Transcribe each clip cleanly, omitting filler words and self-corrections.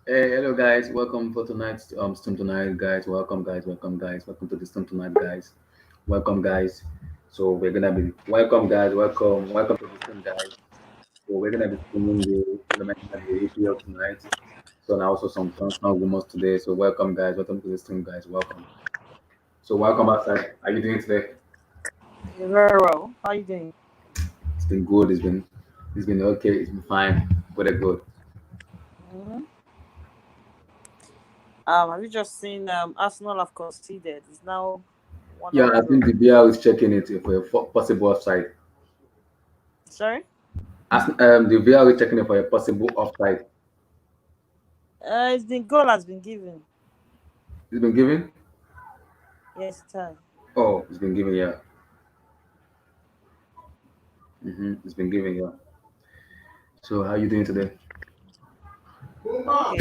Hey, hello guys. Welcome for tonight's stream tonight, guys. Welcome guys. Welcome to the stream tonight, guys. Welcome guys. So we're gonna be welcome guys. Welcome to the stream, guys. So we're gonna be streaming the Elemental the EPL tonight. So and also some transfer rumors today. So welcome guys. Welcome to the stream, guys. Welcome. So welcome outside. How you doing today? Very well. How you doing? It's been good. It's been okay. It's been fine. Pretty good. hmm have you just seen Arsenal have conceded? It's now one Yeah, all I draw. think the BR is checking it for a possible offside. Sorry? The VR is checking it for a possible offside. It's been goal has been given. It's been given. Yes, it has. Oh, it's been given. Yeah. It's been given. Yeah. So how you doing today? Okay. I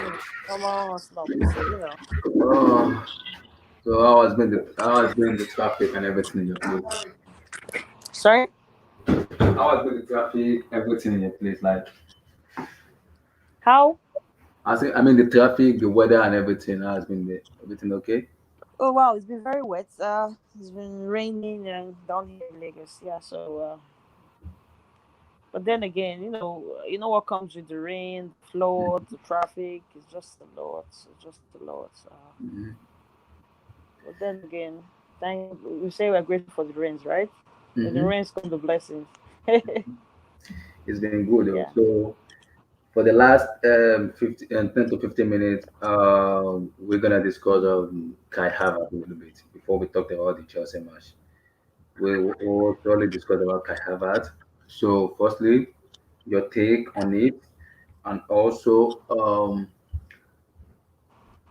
mean, normal Arsenal, so Oh, so how has been the traffic and everything in your place? Sorry? How has been the traffic, everything in your place? Like How? I mean the traffic, the weather, and everything. How has been the everything okay? Oh wow, it's been very wet. It's been raining down here in Lagos. Yeah, so but then again, you know what comes with the rain, the flood, the traffic. It's just a lot. It's just a lot. Mm-hmm. But then again, thank we say we're grateful for the rains, right? With the Mm-hmm. rains come the blessings. It's been good. Though. Yeah. So for the last 10 to 15 minutes, we're gonna discuss Kai Havertz a little bit before we talk about the Chelsea match. We will probably discuss about Kai Havertz. So, firstly, your take on it, and also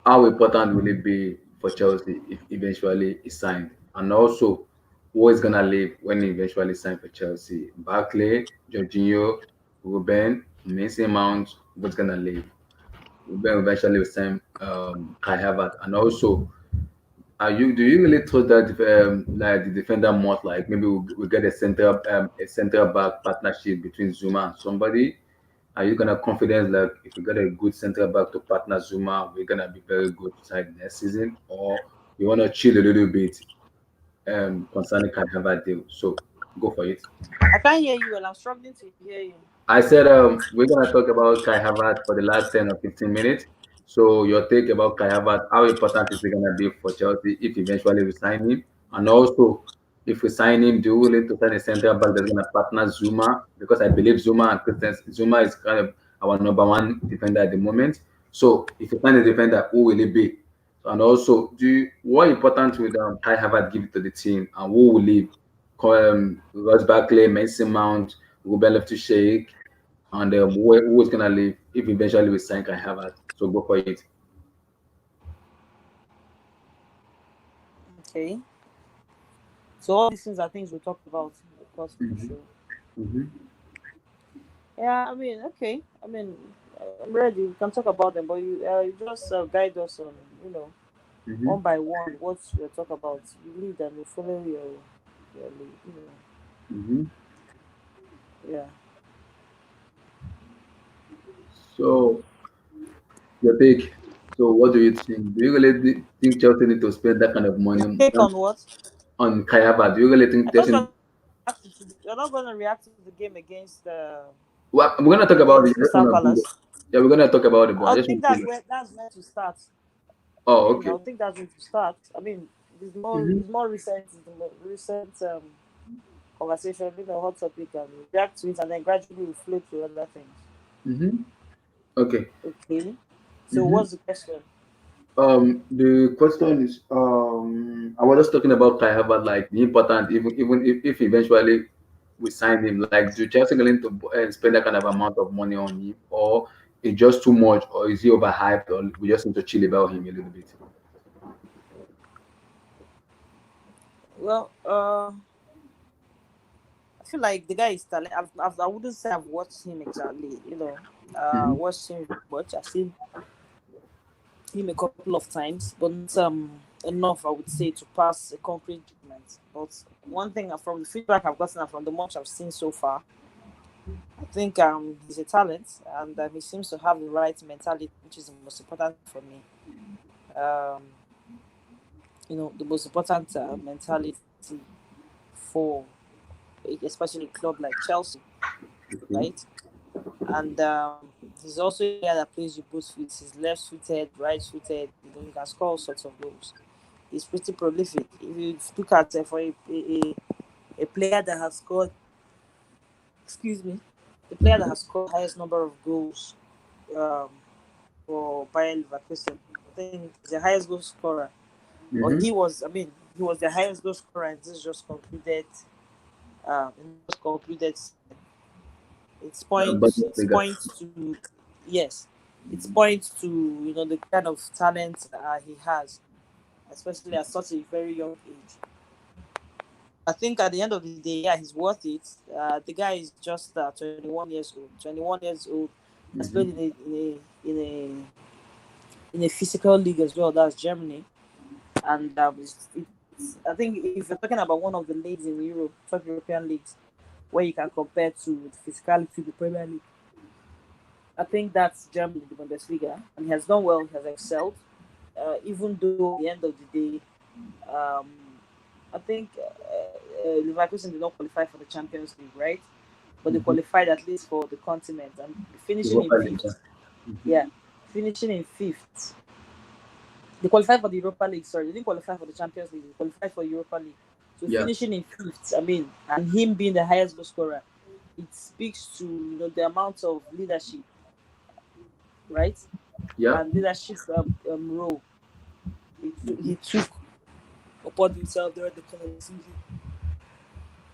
how important will it be for Chelsea if eventually he signed, and also who is gonna leave when he eventually signed for Chelsea? Barkley, Jorginho, Ruben, Mason Mount, who's gonna leave? Ruben eventually will sign Kai Havertz, and also do you really thought that like the defender must like maybe we get a center back partnership between Zuma and somebody? Are you gonna confidence like if we get a good center back to partner Zuma, we're gonna be very good side next season, or you wanna chill a little bit concerning Kai Havertz deal? So go for it. I can't hear you well. I'm struggling to hear you. I said we're gonna talk about Kai Havertz for the last 10 or 15 minutes. So your take about Kai Havertz, how important is it gonna be for Chelsea if eventually we sign him, and also if we sign him, do you willing to sign a centre back that's gonna partner Zuma? Because I believe Zuma is kind of our number one defender at the moment. So if you sign a defender, who will it be? And also, what important will Kai Havertz give to the team, and who will leave? Ross Barkley, Mason Mount, Ruben Loftus-Cheek, and who is gonna leave if eventually we sign Kai Havertz. So go for it. Okay. So all these things are things we talked about in the course of the Mm-hmm. show. Mm-hmm. Yeah, I mean, okay. I mean, I'm ready. We can talk about them, but you just guide us on, you know, Mm-hmm. one by one what you talk about. You lead and we follow your lead. Mm-hmm. Yeah. So your take. So what do you think? Do you really think Chelsea need to spend that kind of money Your take on what? on Kai Havertz? Do you really I think thought Chelsea? you're not going to react to the game against Well, we're gonna talk about it. I just Crystal wanna bring it. Palace. Yeah, we're gonna talk about it, but I I just think want to bring it. that's meant to start. Oh, okay. I think that's when to start. I mean, Mm-hmm. it's the more recent conversation, hot topic, and we react to it, and then gradually we flow to other things. Mm-hmm. Okay. Okay. So Mm-hmm. what's the question? The question is, I was just talking about Kai Havertz, like the important, even if eventually we sign him, like do Chelsea willing to spend that kind of amount of money on him, or it's just too much, or is he overhyped, or we just need to chill about him a little bit? Well, I feel like the guy is talent. I wouldn't say I've watched him exactly. Mm-hmm. Watched him much. I've seen him a couple of times, but not enough, I would say, to pass a concrete judgment. But one thing from the feedback I've gotten and from the much I've seen so far, I think he's a talent, and he seems to have the right mentality, which is the most important for me. Um, the most important mentality for especially a club like Chelsea, Okay. right? And he's also a player that plays with both feet. He's left-footed, right-footed. He can score all sorts of goals. He's pretty prolific. If you look at for a player that has scored, excuse me, the player that has scored highest number of goals um, for Bayern Leverkusen, I think he's the highest goal scorer. Or Mm-hmm. he was the highest goal scorer and this just concluded. Just concluded. It's Bundesliga. points to yes, it's points to the kind of talent he has, especially at such a very young age. I think at the end of the day, yeah, he's worth it. The guy is just 21 years old. 21 years old. Has played Mm-hmm. in a physical league as well. That's Germany, and I think if you're talking about one of the leagues in Europe, top European leagues, where you can compare to the physicality of the Premier League, I think that's Germany, the Bundesliga, and he has done well. He has excelled, even though at the end of the day, um, I think Leverkusen did not qualify for the Champions League, right? But they Mm-hmm. qualified at least for the continent and finishing in Europa League. fifth. Mm-hmm. Yeah, finishing in fifth. They qualified for the Europa League. Sorry, they didn't qualify for the Champions League. They qualified for Europa League. So Yeah. finishing in fifth, and him being the highest goal scorer, it speaks to the amount of leadership, right? Yeah. And leadership role he took upon himself during the current season.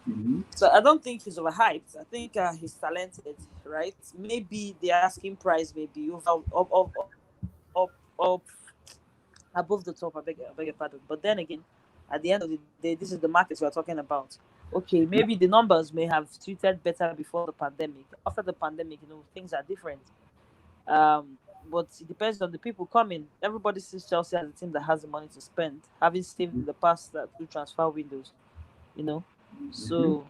Mm-hmm. So I don't think he's overhyped. I think he's talented, right? Maybe the asking price may be over up above the top. I beg your pardon. But then again, at the end of the day, this is the market we are talking about. Okay, maybe the numbers may have treated better before the pandemic. After the pandemic, things are different. But it depends on the people coming. Everybody sees Chelsea as a team that has the money to spend, having saved in the past two transfer windows. You know, Mm-hmm. so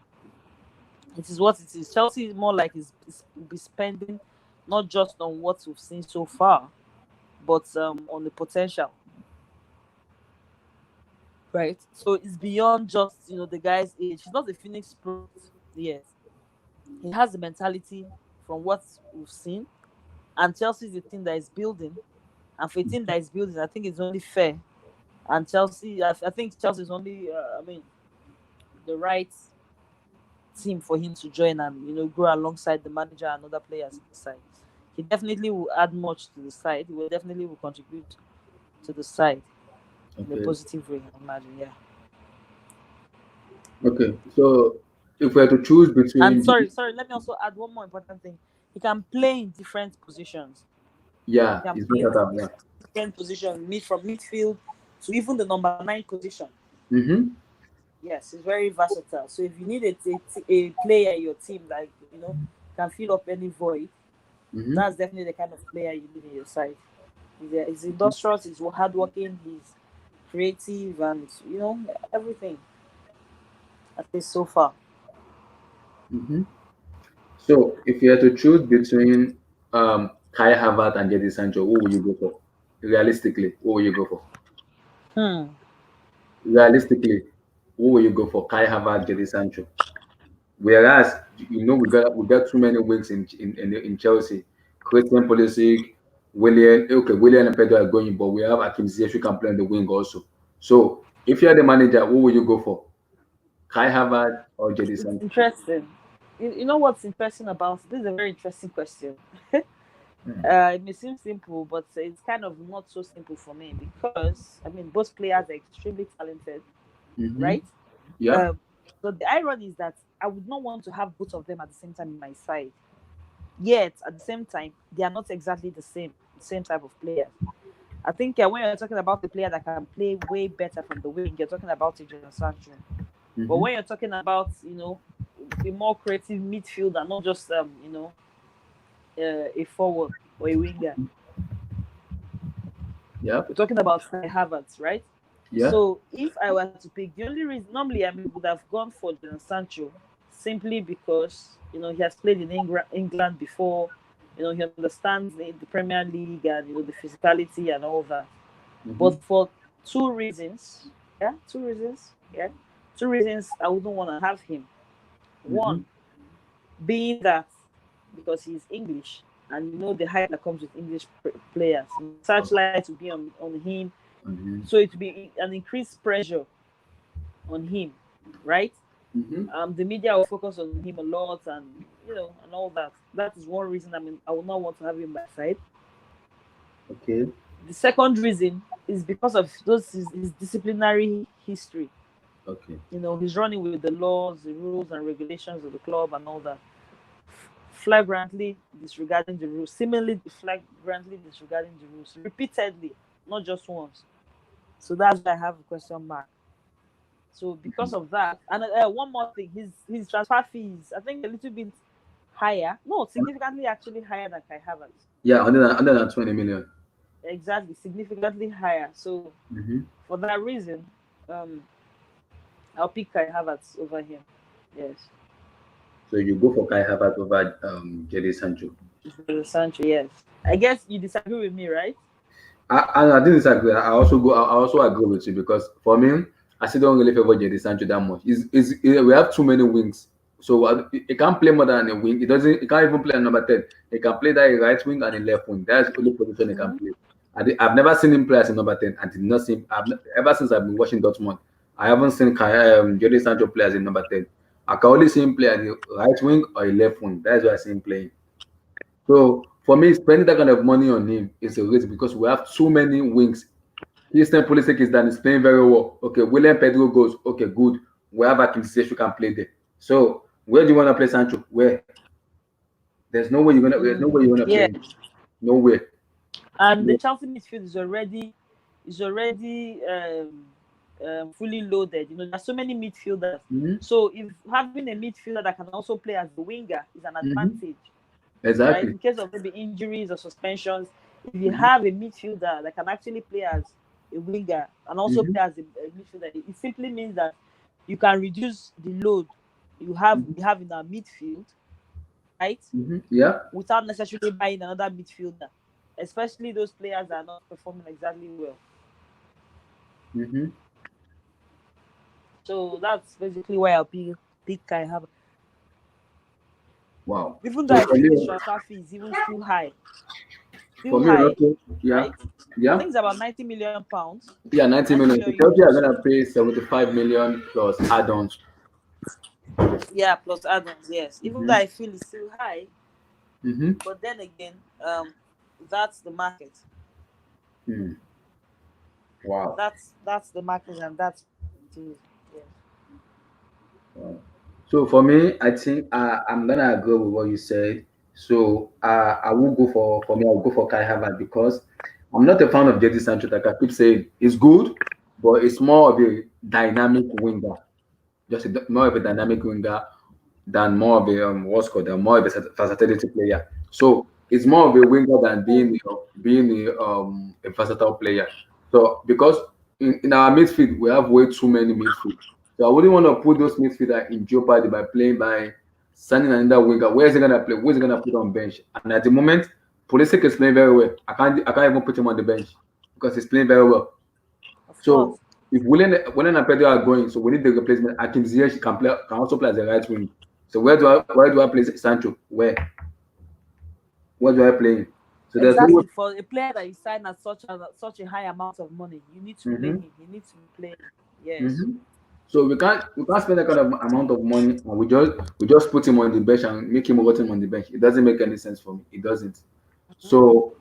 it is what it is. Chelsea is more like is be spending not just on what we've seen so far, but on the potential, right? So it's beyond just the guy's age. He's not a Phoenix product yet. He has the mentality from what we've seen, and Chelsea is a team that is building. And for a team that is building, I think it's only fair. And Chelsea, I think Chelsea is only, the right team for him to join and grow alongside the manager and other players in the side. He definitely will add much to the side. He will definitely will contribute to the side in a Okay. positive way. I imagine, yeah. Okay. So if we are to choose And between sorry, let me also add one more important thing. He can play in different positions. He yeah, can it's play in better than yeah. different positions, from midfield to even the number 9 position. Mm-hmm. Yes, he's very versatile. So if you need a player in your team that can fill up any void, Mm-hmm. that's definitely the kind of player you need in your side. He's industrious, he's hardworking, he's creative, and everything. At least so far. Mm-hmm. So if you had to choose between Kai Havertz and Jadon Sancho, who will you go for? Realistically, who will you go for? Hmm. Realistically, who will you go for? Kai Havertz, Jadon Sancho. Whereas we got too many wings in Chelsea. Christian Pulisic, William and Pedro are going, but we have Akim Ziyech who can play on the wing also. So if you're the manager, who will you go for? Kai Havertz or Jadon It's Sancho? interesting. You know what's interesting about this is a very interesting question. It may seem simple, but it's kind of not so simple for me because both players are extremely talented, Mm-hmm. right? Yeah. Um, so the irony is that I would not want to have both of them at the same time in my side. Yet at the same time, they are not exactly the same type of player. I think when you're talking about a player that can play way better from the wing, you're talking about Jadon Sancho. But Mm-hmm. when you're talking about a more creative midfielder, not just a forward or a winger, Yeah. we're talking about Kai Havertz, right? Yeah. So if I were to pick, the only reason normally would have gone for Jadon Sancho simply because he has played in England before. He understands the Premier League and the physicality and all that. Mm-hmm. But for two reasons, yeah, two reasons I wouldn't want to have him. Mm-hmm. One being that because he's English, and the hype that comes with English players, searchlight will be on him, Mm-hmm. so it will be an increased pressure on him, right? Mm-hmm. The media will focus on him a lot, and and all that. That is one reason. I would not want to have him by side. Okay. The second reason is because of his disciplinary history. Okay. He's running with the laws, the rules, and regulations of the club and all that. Flagrantly disregarding the rules, seemingly flagrantly disregarding the rules, repeatedly, not just once. So that's why I have a question mark. So because of that, and one more thing, his transfer fees, I think a little bit higher. No, significantly actually higher than Kai Havertz. Yeah, 120 million. Exactly, significantly higher. So Mm-hmm. for that reason, um, I'll pick Kai Havertz over him. Yes, So you go for Kai Havertz over Jadon Sancho. Sancho. Yes, I guess you disagree with me, right? I didn't disagree. I also agree with you because for me, I still don't really favor Jadon Sancho that much. We have too many wings, so he can't play more than a wing. He doesn't. He can't even play a number 10. He can play that a right wing and a left wing. That's the only position he can Mm-hmm. play. I've never seen him play as a number 10. I did not see him. Ever since I've been watching Dortmund, I haven't seen Jadon Sancho play as a number 10. I can only see him play as a right wing or a left wing. That's why I see him playing. So for me, spending that kind of money on him is a risk because we have too many wings. Christian Pulisic is playing very well. Okay, William Pedro goes. Okay, good. We have Akim Ziyech who can play there. So where do you want to play Sancho? Where? There's no way you're gonna play Yeah, him. No way. and the No. Chelsea midfield is already fully loaded. There's so many midfielders. Mhm. So if having a midfielder that can also play as the winger is an Mhm. advantage, right? Exactly. In case of maybe injuries or suspensions, if you Mhm. have a midfielder that can actually play as a winger and also Mhm. play as a midfielder, it simply means that you can reduce the load Mhm. we have in our midfield, right? Mhm. Yeah. Without necessarily buying another midfielder, especially those players that are not performing exactly well. Mhm. So that's basically why I'll pick Kai Havertz. Wow. Even though So I for feel me, his transfer fee is even for still me, high, also, yeah, right? I yeah. think it's about 90 million pounds. Yeah, 90 90 million. million So Chelsea are euros. gonna pay 75 million plus add-ons. Yeah, plus add-ons. Yes, even though Mm-hmm. I feel it's still high, Mm-hmm. but then again, that's the market. Mm. Wow. That's the market, and that's it is. Yes. Wow. So for me, I think I'm gonna agree with what you said. So I will go for me. I'll go for Kai Havertz because I'm not a fan of Jadon Sancho. Like I keep saying, it's good, but it's more of a dynamic winger, more of a dynamic winger than more of a what's called more of a versatility player. So it's more of a winger than being a versatile player. So because in our midfield we have way too many midfield. So I wouldn't want to put those midfielder in jeopardy by signing another winger. Where is he gonna play? Who is he gonna put on bench? And at the moment, Pulisic is playing very well. I can't even put him on the bench because he's playing very well. Of So course. if Willian and Pedro are going, so we need the replacement. Akim Ziyech can also play as a right wing. So where do I play Sancho? Where do I play him? So there's no way. Exactly. For a player that you sign at such a high amount of money, you need to play Mm-hmm, him. You need to be playing. Yes. mm-hmm. So we can't spend that kind of amount of money and we just put him on the bench and make him rot him on the bench. It doesn't make any sense for me. It doesn't. Mhm. So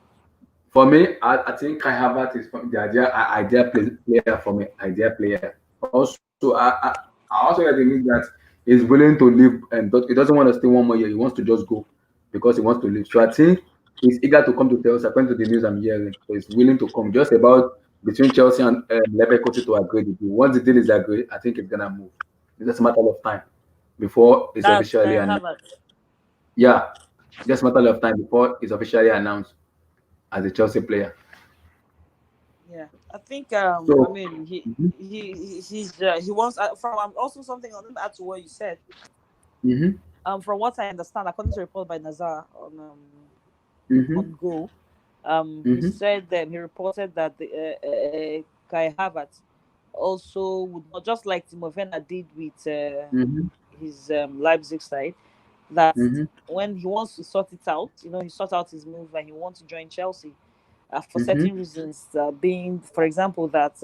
for me, I think Kai Havertz is the idea player for me. Idea player. Also, I also like the news that he's willing to leave and he doesn't want to stay one more year. He wants to just go because he wants to leave. So I think he's eager to come to Chelsea. According to the news I'm hearing, so he's willing to come. Just about between Chelsea and Leverkusen to agree the deal. Once the deal is agreed, I think it's gonna move. It's just a matter of time before it's That's officially Kai announced. Havertz. Yeah, just a matter of time before it's officially announced as a Chelsea player. Yeah, I think I So. mean Mhm. he wants from also something. Let me add to what you said. Mm-hmm. From what I understand, according to a report by Nazar Mm-hmm. on Go, he Mm-hmm. said that he reported that the Kai Havertz also would not, just like Timo Werner did with Mm-hmm. his Leipzig side, that Mm-hmm. when he wants to sort it out, he sort out his move and he wants to join Chelsea for Mm-hmm. certain reasons, being, for example, that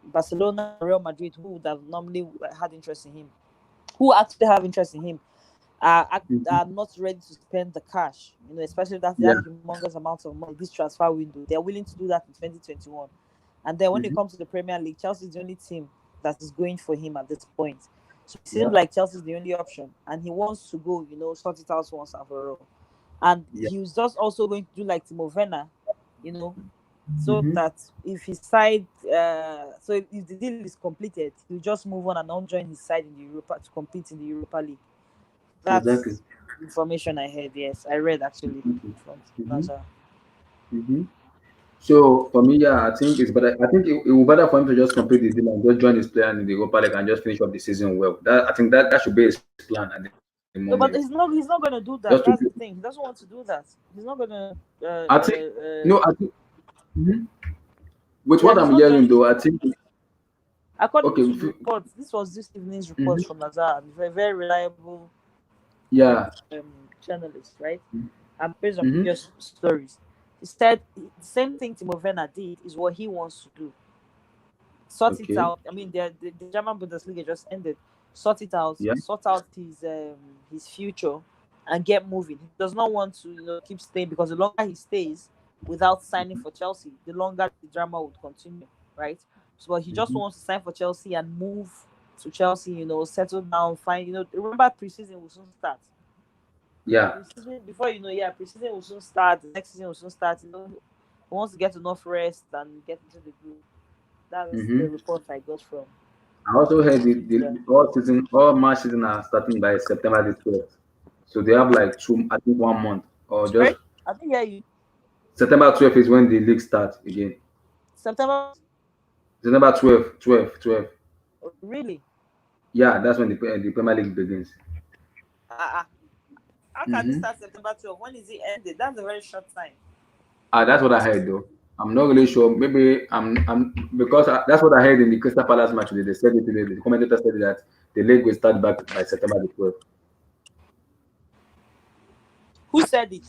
Barcelona, Real Madrid, who would have normally had interest in him, who actually have interest in him, Mm-hmm. are not ready to spend the cash, especially Yeah. that humongous amount of money this transfer window. They're willing to do that in 2021. And then when it Mm-hmm. comes to the Premier League, Chelsea is the only team that is going for him at this point. So it seems Yeah. like Chelsea is the only option, and he wants to go, sort it out once and for all. And Yeah. he was just also going to do like Timo Werner, you know, so Mm-hmm. that if his side, if the deal is completed, he'll just move on and not join his side in the Europa to compete in the Europa League. Exactly. That's information I heard. Yes, I read actually from Mm-hmm. Nazar. Mm-hmm. So for me, yeah, I think it's better. I think it will better for him to just complete the deal and just join his player in the Europa League and just finish up the season well. That I think that should be his plan at the moment. No, but he's not gonna do Just to that. That's the thing. He doesn't want to do that. He's not gonna. I think no, I think mhm. With Yeah, what he's I'm not hearing joining. though, I think According okay. to the reports, this was this evening's reports Mhm. from Nazar, very very reliable Yeah. journalist, right? And based on Mm-hmm. previous stories, he said the same thing Timo Werner did is what he wants to do. Sort it Okay. out. I mean, the German Bundesliga just ended. Sort it out. Yeah. Sort out his future, and get moving. He does not want to keep staying, because the longer he stays without signing for Chelsea, the longer the drama would continue, right? So, but he just Mm-hmm. wants to sign for Chelsea and move to Chelsea. Settle down, find. Remember preseason will soon start. Yeah. Preseason, before yeah, preseason will soon start. The next season will soon start. He wants to get enough rest and get into the group. That was the Mm-hmm. report I got from. I also heard Yeah. the all match season are starting by September the 12th. So they have like two, I think 1 month or just Sorry, I think yeah, you September 12th is when the league starts again. September. September 12th, 12th, 12th. Really? Yeah, that's when the Premier League begins. Uh, how can it Mm-hmm. start September 12th? When is it ended? That's a very short time. That's what I heard though. I'm not really sure. Maybe I'm because that's what I heard in the Crystal Palace match today. They said it today. The commentator said that the league will start back by September the 12th. Who said it?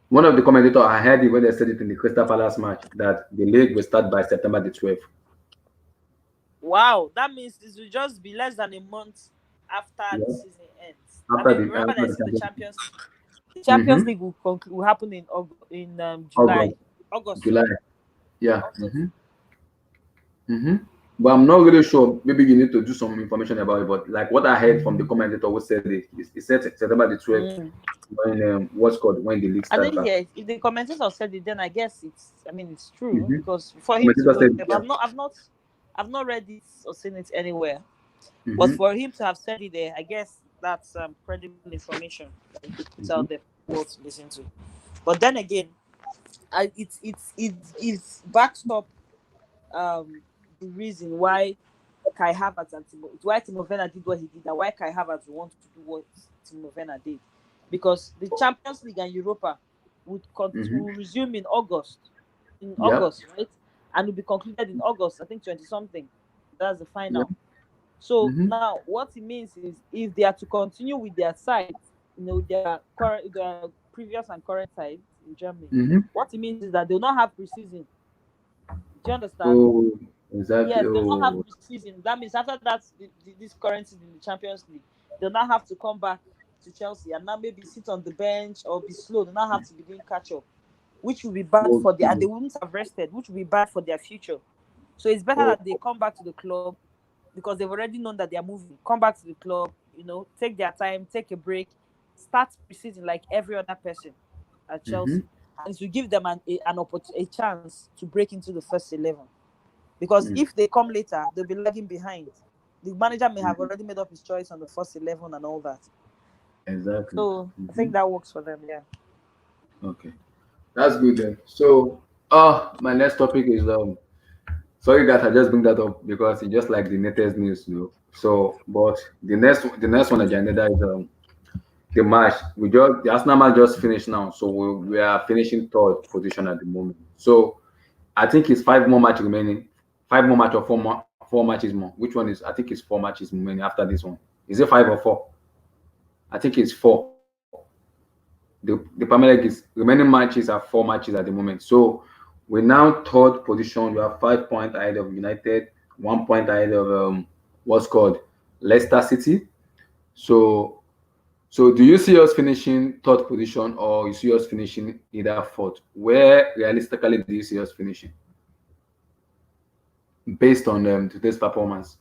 One of the commentators, I heard it when they said it in the Crystal Palace match that the league will start by September the 12th. Wow, that means this will just be less than a month after the Yeah, season ends. I mean, remember that I after said the Champions League. The Mm-hmm. Champions League will happen in July, August, August, July. Yeah. August. Mm-hmm. Mm-hmm. But I'm not really sure. Maybe you need to do some information about it. But like what I heard from the commentator who said it, he said September the 12th Mm. when what's called when the league I starts think back. yeah, if the commentator said it, then I guess it's. I mean, it's true, Mm-hmm. because for him to Commentator go, said yeah. I've not read it or seen it anywhere. But Mm-hmm. for him to have said it there, I guess that's credible information that he could put Mm-hmm. out there for people to listen to. But then again, it's backs up the reason why Kai Havertz and why Timo Werner did what he did, and why Kai Havertz will want to do what Timo Werner did, because the Champions League and Europa Mm-hmm. will resume in Yep. August, right, and will be concluded in August. I think 20 something. That's the Yep. final. So Mm-hmm. now, what it means is, if they are to continue with their sides, their previous and current sides in Germany, Mm-hmm. what it means is that they'll not have preseason. Do you understand? Oh, exactly. Yes, they'll not have Oh, preseason. That means after that, this current season in the Champions League, they'll not have to come back to Chelsea and now maybe sit on the bench or be slow. They'll not have to be doing catch up, which will be bad for and they okay. wouldn't have rested, which will be bad for their future. So it's better Oh, that they come back to the club, because they've already known that they are moving. Come back to the club, take their time, take a break, start preseason like every other person at mm-hmm. Chelsea, and to give them a chance to break into the first 11. Because Mm-hmm. if they come later, they'll be lagging behind. The manager may have Mm-hmm. already made up his choice on the first 11 and all that. Exactly. So I Mm-hmm. think that works for them. Yeah. Okay, that's good then. So, my next topic is sorry that I just bring that up because it's just like the latest news, So, but the next one agenda is the match. The Arsenal match just finished now, so we are finishing third position at the moment. So I think it's five more matches remaining. Five more match or four matches more. Which one is? I think it's four matches remaining after this one. Is it five or four? I think it's four. The Premier League is remaining matches are four matches at the moment. So we're now third position. We are 5 points ahead of United, 1 point ahead of what's called Leicester City. So do you see us finishing third position or you see us finishing either fourth? Where realistically do you see us finishing based on today's performance?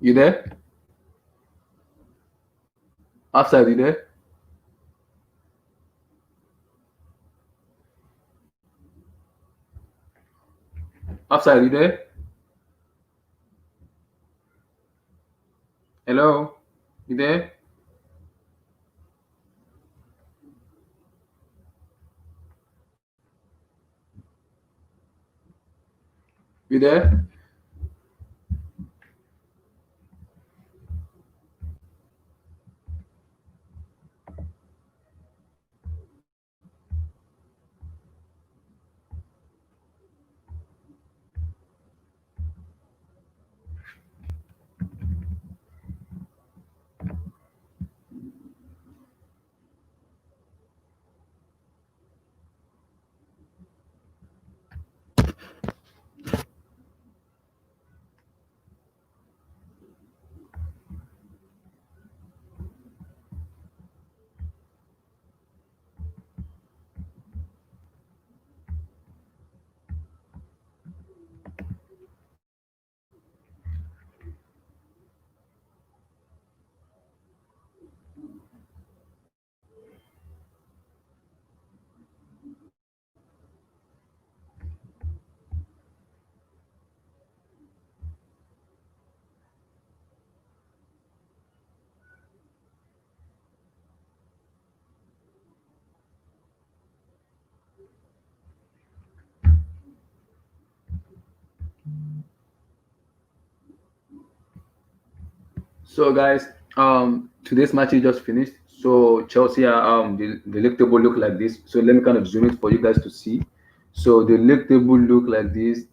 You there? Outside, you there? Outside, you there? Hello? You there? You there? So guys, today's match is just finished. So Chelsea are the league table look like this. So let me kind of zoom it for you guys to see. So the league table look like this.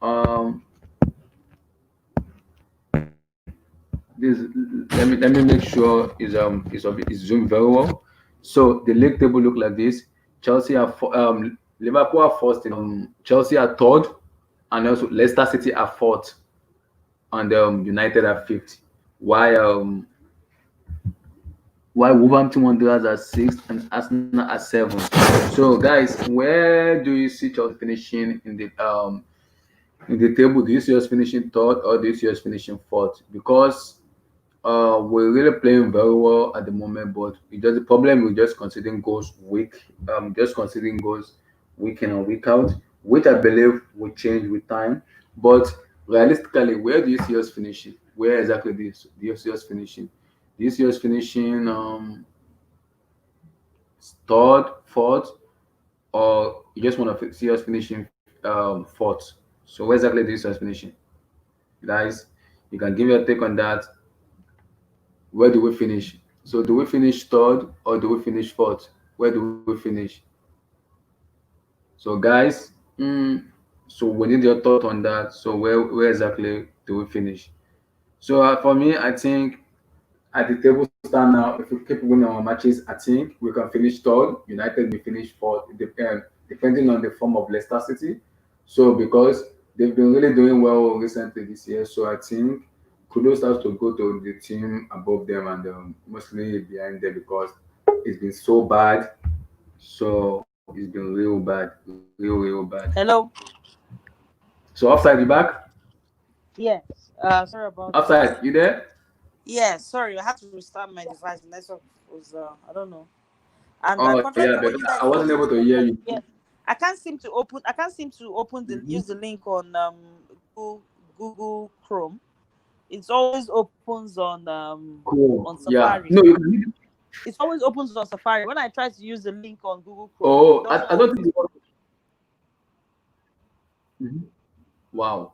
Um, this let me make sure is zoomed very well. So the league table look like this. Chelsea are Liverpool are first. Chelsea are third, and also Leicester City are fourth, and United are fifth. Why Wolverhampton Wanderers are sixth and Arsenal are seventh. So, guys, where do you see Chelsea finishing in the table? Do you see us finishing third or do you see us finishing fourth? Because we're really playing very well at the moment, but it's just the problem with just considering goals week in and week out, which I believe will change with time. But realistically, where do you see us finishing? Where exactly do you see us finishing? Do you see us finishing third, fourth, or you just want to see us finishing fourth? So where exactly do you see us finishing, guys? You can give your take on that. Where do we finish? So do we finish third or do we finish fourth? Where do we finish? So guys, so we need your thought on that. So where exactly do we finish? So for me, I think at the table stand now, if we keep winning our matches, I think we can finish third. United will finish fourth, depending on the form of Leicester City. So because they've been really doing well recently this year, so I think kudos has to go to the team above them and mostly behind them because it's been so bad. So it's been real bad, real bad. Hello. So offside, you back? Yes. Sorry about that. Offside, you there? Yeah, sorry, I had to restart my device. The network was I don't know. And Oh contrary yeah, to but what you guys I wasn't able to hear you. yeah, I can't seem to open the Mhm. use the link on Google Chrome. It always opens Cool. on Yeah. Safari. No, you can. It always opens on Safari. When I try to use the link on Google Chrome, it Oh, doesn't I don't open. think. Mhm. Wow.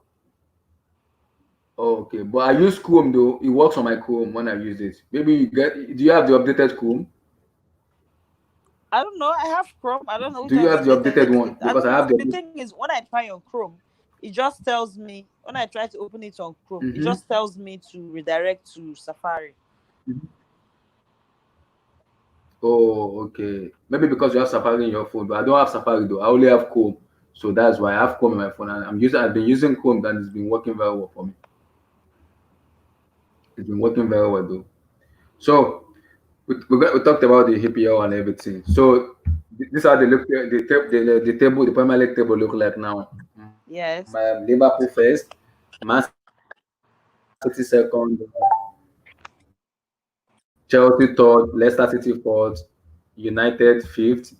Oh, okay, but I use Chrome though. It works on my Chrome when I use it. Maybe you get. Do you have the updated Chrome? I don't know. I have Chrome. I don't know which Do you one is have the updated. updated one? I Because I don't have know. the. The thing is, when I try on Chrome, it just tells me when I try to open it on Chrome, it Mm-hmm. just tells me to redirect to Safari. Oh, okay. Maybe because you have Safari in your phone, but I don't have Safari though. I only have Chrome, so that's why I have Chrome in my phone, and I'm using. I've been using Chrome, and it's been working very well for me. It's been working very well though. So we talked about the APL and everything. So these are the table, the Premier League table look like now. Yes. Liverpool first, Man City second, Chelsea third, Leicester City fourth, United fifth,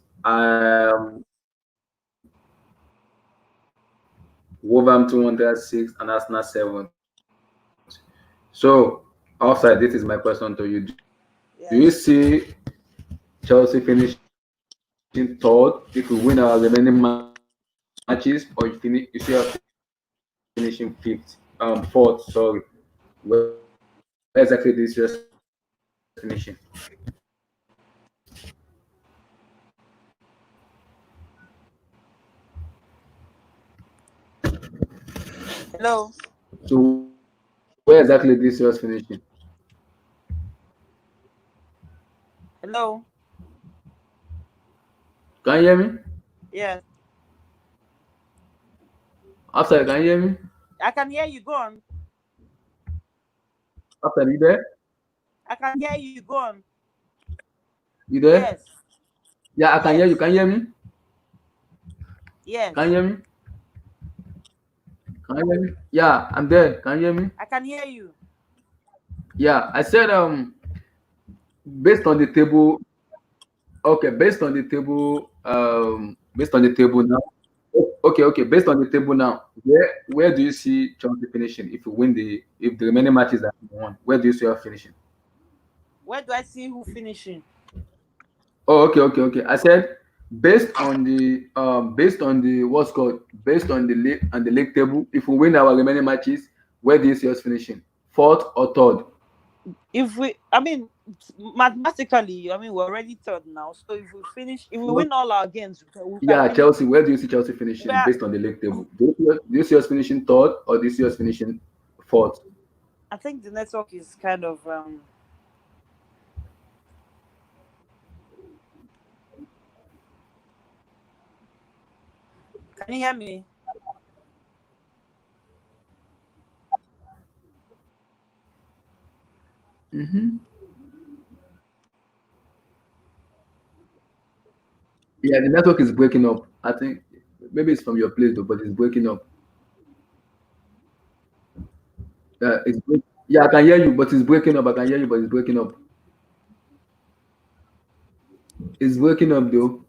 Wolverhampton Wanderers sixth, and Arsenal seventh. So outside, this is my question to you: do you Yes. see Chelsea finishing third if we win our remaining matches, or you see us finishing fifth, fourth? Sorry, where exactly this year's finishing? Hello. So where exactly this year's finishing? Hello. Can you hear me? Yes. Outside, can you hear me? I can hear you. Go on. Outside, you there? I can hear you. Go on. You there? Yes. Yeah, I can hear you. Yes. Can you hear me? Can Yes. you hear me? Can you hear me? Yeah, I'm there. Can you hear me? I can hear you. Yeah, I said based on the table. Okay, based on the table now. Okay, okay, based on the table now. Where do you see Chelsea finishing if you win if the remaining matches that you won? Where do you see her finishing? Where do I see who finishing? Oh, okay, okay, okay. I said based on the what's called based on the league table. If we win our remaining matches, where do you see us finishing? Fourth or third? If we, I mean, mathematically, I mean, we're already third now. So if we finish, if we No. win all our games, we can Yeah, finish. Chelsea. Where do you see Chelsea finishing Where based on the league table? Do you see us finishing third or do you see us finishing fourth? I think the network is kind of. Can you hear me? Mm-hmm. Yeah, the network is breaking up. I think maybe it's from your place though, but it's breaking up. Yeah, I can hear you, but it's breaking up. I can hear you, but it's breaking up. It's breaking up though.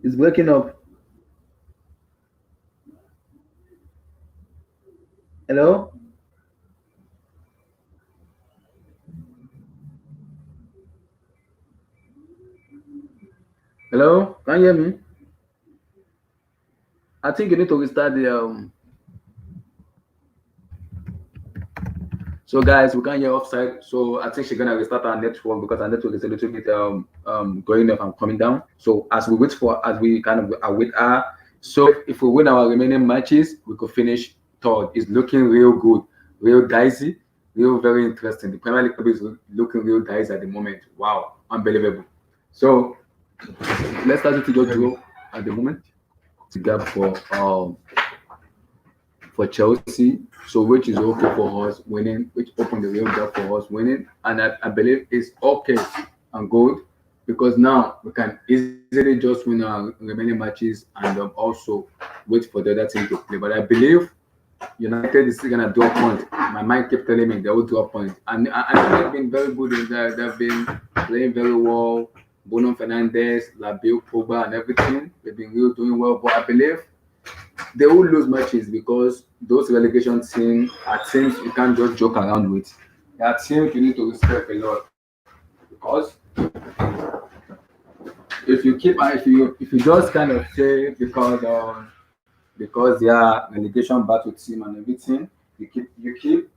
It's breaking up. Hello? Hello? Can you hear me? I think you need to restart the. So guys, we can't hear offside. So I think she's gonna restart our network because our network is a little bit going up and coming down. So as we kind of await her. So if we win our remaining matches, we could finish third. It's looking real good, real dicey, real very interesting. The Premier League is looking real dicey at the moment. Wow, unbelievable. So let's start to just draw at the moment. To gap for Chelsea, so which is okay for us winning, which opened the real gap for us winning, and I believe it's okay and good because now we can easily just win our remaining matches and also wait for the other team to play. But I believe United is still gonna draw points. My mind kept telling me they will draw points, and I think they've been very good in that. They've been playing very well. Bruno Fernandes, Labio, Pogba, and everything. They've been really doing well, but I believe they will lose matches because those relegation teams are teams you can't just joke around with. They are teams you need to respect a lot because if you just kind of say because because they are relegation battle team and everything. You keep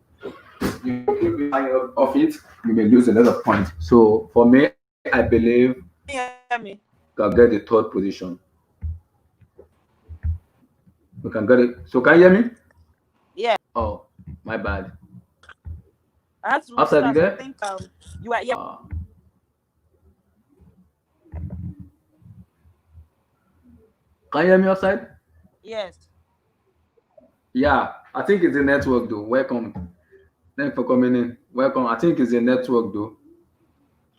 relying of it, you may lose a lot of points. So for me, I believe Can you hear me? we can get the third position. We can get it. So can you hear me? Yeah, Oh, my bad. I had to Outside you restart. So I there? think you are, yeah. Uh, can you hear me outside? Yes. Yeah, I think it's the network though. Welcome. Thanks for coming in. Welcome. I think it's the network though.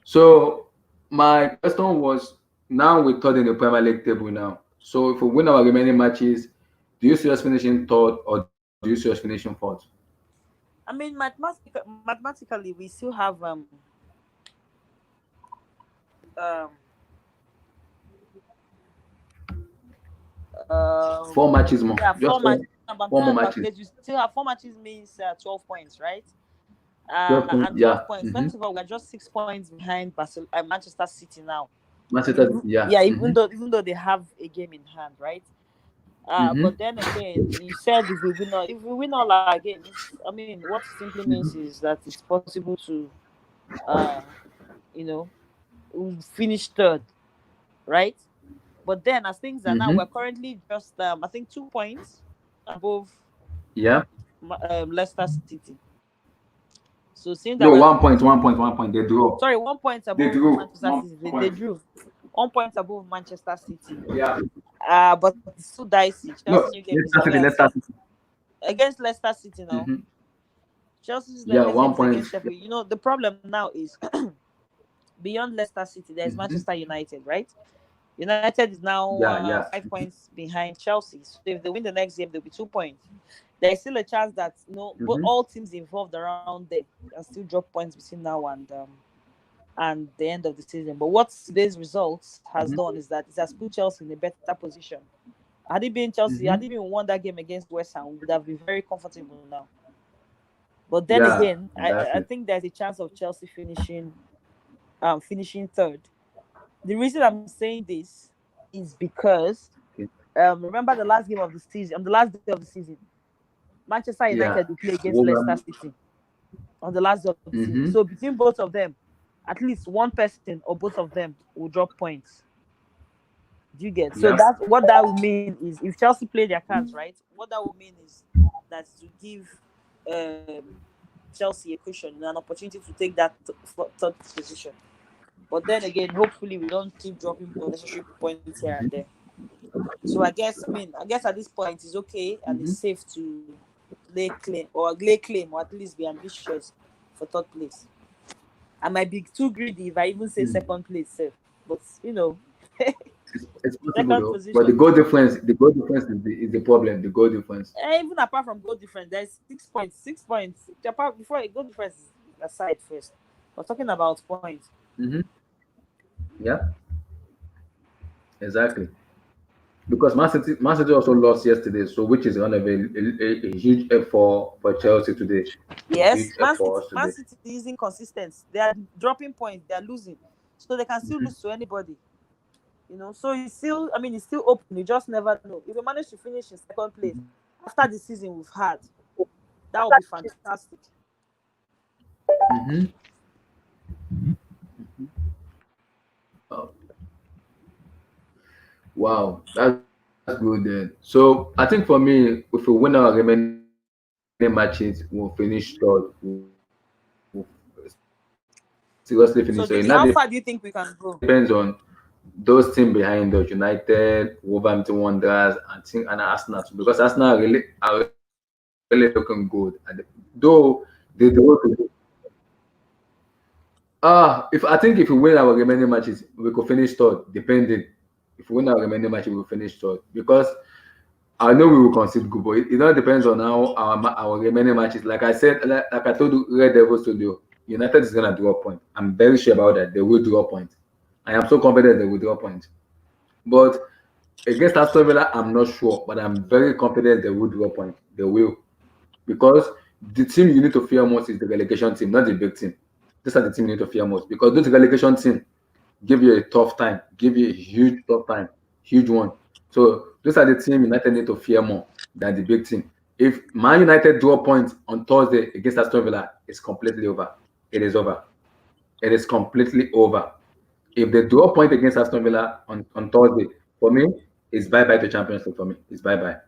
So my question was, now we're third in the Premier League table now. So if we win our remaining matches, do you see us finishing third or do you see us finishing fourth? I mean, mathematically, we still have um Four matches more. yeah, Just four matches. I'm four more talking about matches. players. You still have 4 matches means 12 points, right? 12 points. And Yeah. 12 points. First of all, we're just 6 points behind Manchester City now. Manchester. Yeah. Yeah, even though they have a game in hand, right? Mm-hmm. But then again, you said if we win all our games, I mean, what it simply means is that it's possible to, uh, you know, we'll finish third, right? But then, as things are now, Mm-hmm. we're currently just, I think, 2 points above Yeah. Leicester City. So seeing that No, we're 1 point, 1 point, 1 point. They draw. sorry, 1 point They above drew. Manchester One City, they point. drew 1 point above Manchester City. Yeah. But it's still dicey. No, Chelsea new game is Leicester only City. at Leicester City. against Leicester City now. Mm-hmm. Chelsea's Yeah, next game one is point. against Sheffield. The problem now is beyond Leicester City, there's Mm-hmm. Manchester United, right? United is now Yeah, yeah. 5 points behind Chelsea. So if they win the next game, they'll be 2 points. There's still a chance that but Mm-hmm. all teams involved around there can still drop points between now and the end of the season. But what today's results has Mm-hmm. done is that it has put Chelsea in a better position. Had it been Chelsea, Mm-hmm. had it been won that game against West Ham, we would have been very comfortable now. But then Yeah, again, I exactly. think there's a chance of Chelsea finishing third. The reason I'm saying this is because Okay. remember the last game of the season, on the last day of the season, Manchester Yeah. United will play against Leicester Wolverhampton. City on the last day of the season. Mm-hmm. So between both of them, at least one person or both of them will drop points. Do you get? So Yeah. that's what that would mean is if Chelsea play their cards right, what that would mean is that to give Chelsea a cushion and an opportunity to take that third position. But then again, hopefully we don't keep dropping unnecessary points here and there. So I guess at this point it's okay and Mm-hmm. it's safe to lay claim or at least be ambitious for third place. I might be too greedy if I even say Mm. second place safe. But It's possible second though. But the position. goal difference, the problem. The goal difference. Even apart from goal difference, there's 6 points. 6 points. Apart before a goal difference is aside first. We're talking about points. Mm-hmm. Yeah, exactly. Because Man City also lost yesterday, so which is going to be a huge effort for Chelsea today. A huge Yes, effort Man City, for us Man today. City is inconsistent. They are dropping points. They are losing, so they can still Mm-hmm. lose to anybody. So it's still open. You just never know. If you manage to finish in second place after the season we've had, that would be fantastic. Mm-hmm. Oh, wow, that's good then. So I think for me, if we win our remaining matches, we'll finish third. We'll seriously finish. So it now So depends do on you, how far do you think we can go? those teams behind us, United, Wolverhampton Wanderers, and Arsenal too, because Arsenal are really looking good. And though they if I think if we win our remaining matches, we could finish third, depending. If we win our remaining matches, we will finish third because I know we will concede good, but it all depends on how our remaining matches. Like I said, like I told you, Red Devil Studio, United is gonna draw a point. I'm very sure about that. They will draw a point. I am so confident they will draw a point. But against Aston Villa, I'm not sure, but I'm very confident they will draw a point. They will because the team you need to fear most is the relegation team, not the big team. These are the team you need to fear most because those relegation team give you a tough time, give you a huge tough time, huge one. So Those are the team United need to fear more than the big team. If Man United draw points on Thursday against Aston Villa, it's completely over. It is over. It is completely over. If they draw a point against Aston Villa on Thursday, for me, it's bye bye to Champions League for me. It's bye bye.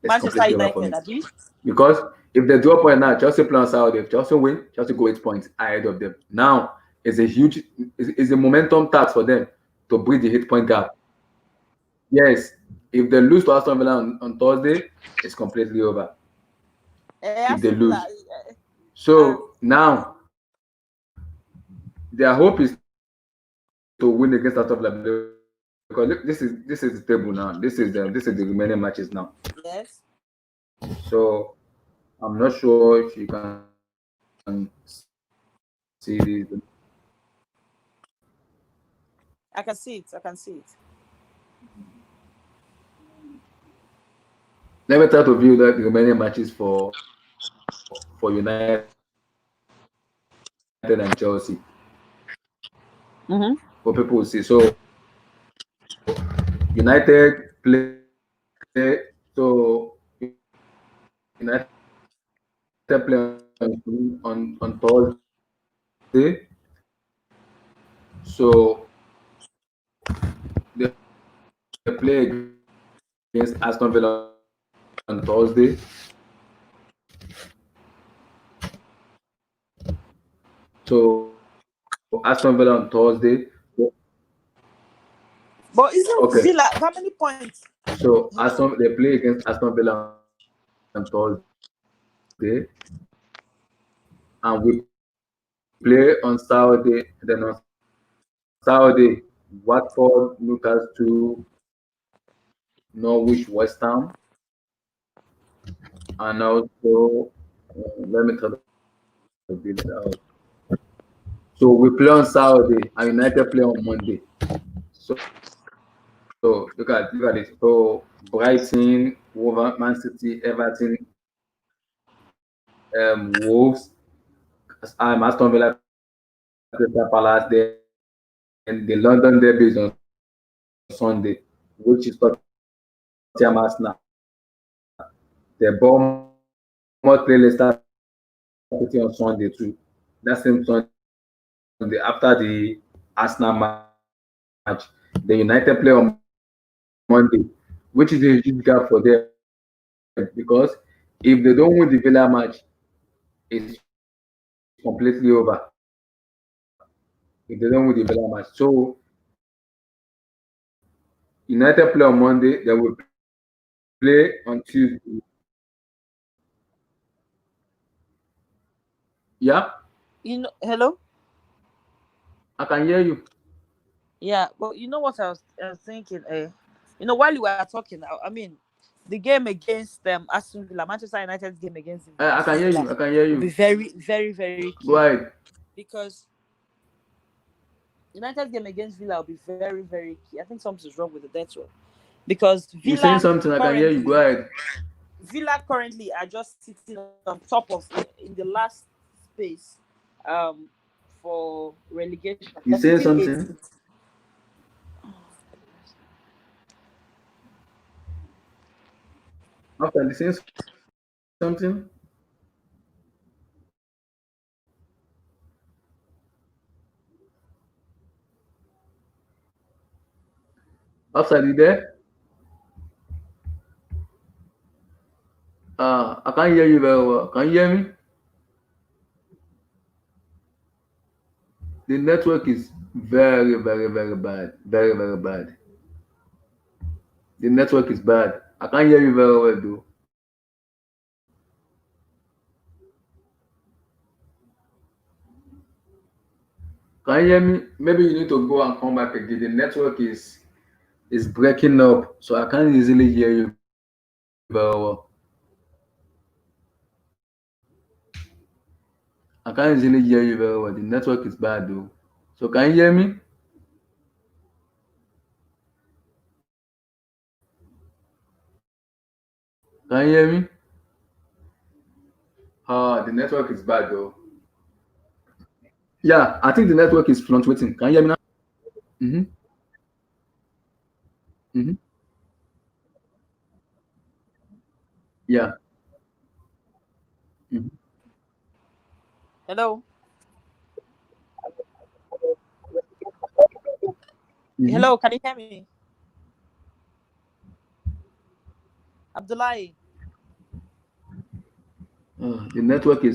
It's Manchester completely over for United, me. Abi. Because if they draw a point now, Chelsea play on Saturday. If Chelsea win, Chelsea go 8 points ahead of them. Now it's a huge, it's a momentum tax for them to bridge the 8 point gap. Yes, if they lose to Aston Villa on Thursday, it's completely over. If they Aston Villa. lose, so now their hope is to win against Aston Villa because this is the table now. This is the remaining matches now. Yes. So I'm not sure if you can see this. I can see it. I can see it. Let me try to view the remaining matches for United and Chelsea. Mm-hmm. For people to see. So United play so United play on Thursday. So they play against Aston Villa on Thursday. So Aston Villa on Thursday. But isn't Okay. Villa how many points? So they play against Aston Villa on Thursday, and we play on Saturday. Then on Saturday, Watford, Newcastle, Norwich, West Ham, and also let me try to build it out. So we play on Saturday, and United play on Monday. So look at it. So Brighton, Man City, Everton, Wolves, Aston Villa, Crystal Palace. Then the London Derby is on Sunday, which is Tottenham Arsenal. The Bournemouth play Leicester City on Sunday too. That same Sunday after the Arsenal match. The United play on Monday, which is a huge gap for them because if they don't win the Villa match, it's completely over. If they don't win the Villa match, so United play on Monday, they will play on Tuesday. Yeah, Hello. I can hear you. Yeah, but you know what I was thinking. While you were talking, I mean, the game against Aston Villa, Manchester United's game against I can Aston hear Villa, you. I can hear will be you. very, very, very Go key ahead. because United's game against Villa will be very, very key. I think something's wrong with the network because You saying something? I can hear you. Go ahead. Villa currently are just sitting on top of in the last space um for relegation. You They're saying sitting something? 18th. After you saying something? After you there? I can't hear you very well. Can you hear me? The network is very, very, very bad. Very, very bad. The network is bad. I can't hear you very well though. Can you hear me? Maybe you need to go and come back again. The network is breaking up, so I can't easily hear you very well. I can't easily hear you very well. The network is bad though. So can you hear me? Can you hear me? The network is bad though. Yeah, I think the network is fluctuating. Can you hear me now? Mm-hmm. Mm-hmm. Yeah. Mhm. Hello, Mhm. hello, can you hear me, Abdullahi? The network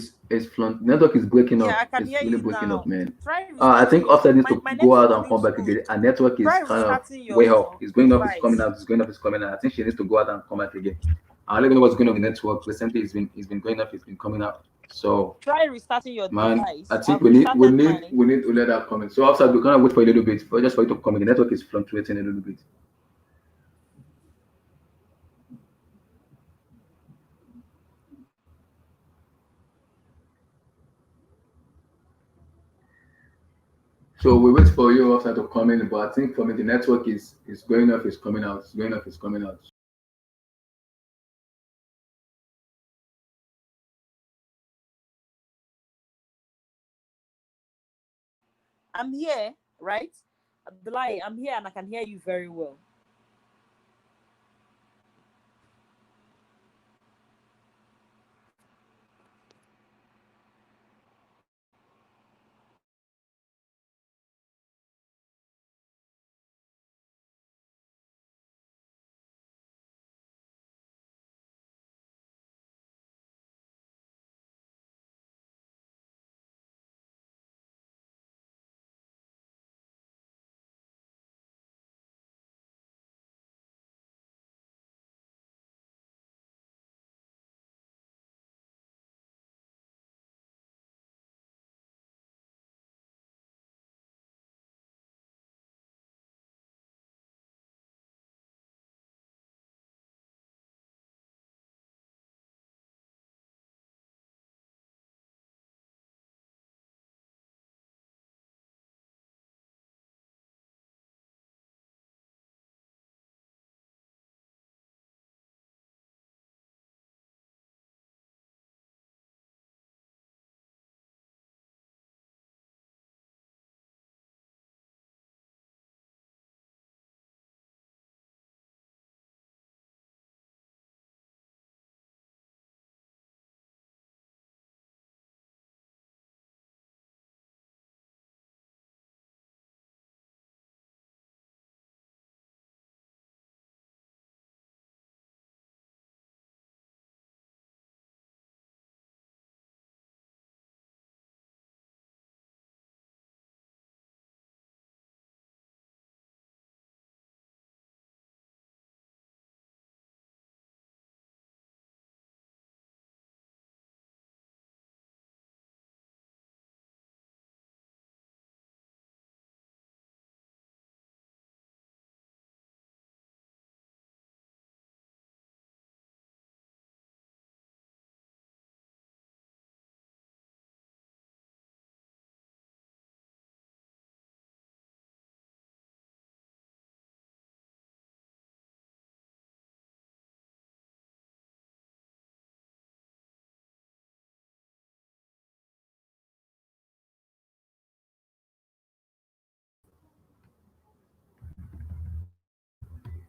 is breaking Yeah, up. I can It's hear really you breaking up, now. man. Try I think restarting your Offside needs my to my go network out is and being come back slow. again. Our network is Try kind of restarting way off. your It's going up, it's coming device. out, it's going up, it's coming out. I think she needs to go out and come back again. I don't even know what's going on with the network. Recently, it's been going up, it's been coming out. So, Try restarting your man, I device. think I've we need we restarted need mine. we need to let that come in. So Offside, we kind of wait for a little bit, for just for it to come in. The network is fluctuating a little bit. So we wait for you Offside to come in, but I think for me the network is going up, it's coming out, it's going up, it's coming out. I'm here, right? Abdullahi, I'm here and I can hear you very well.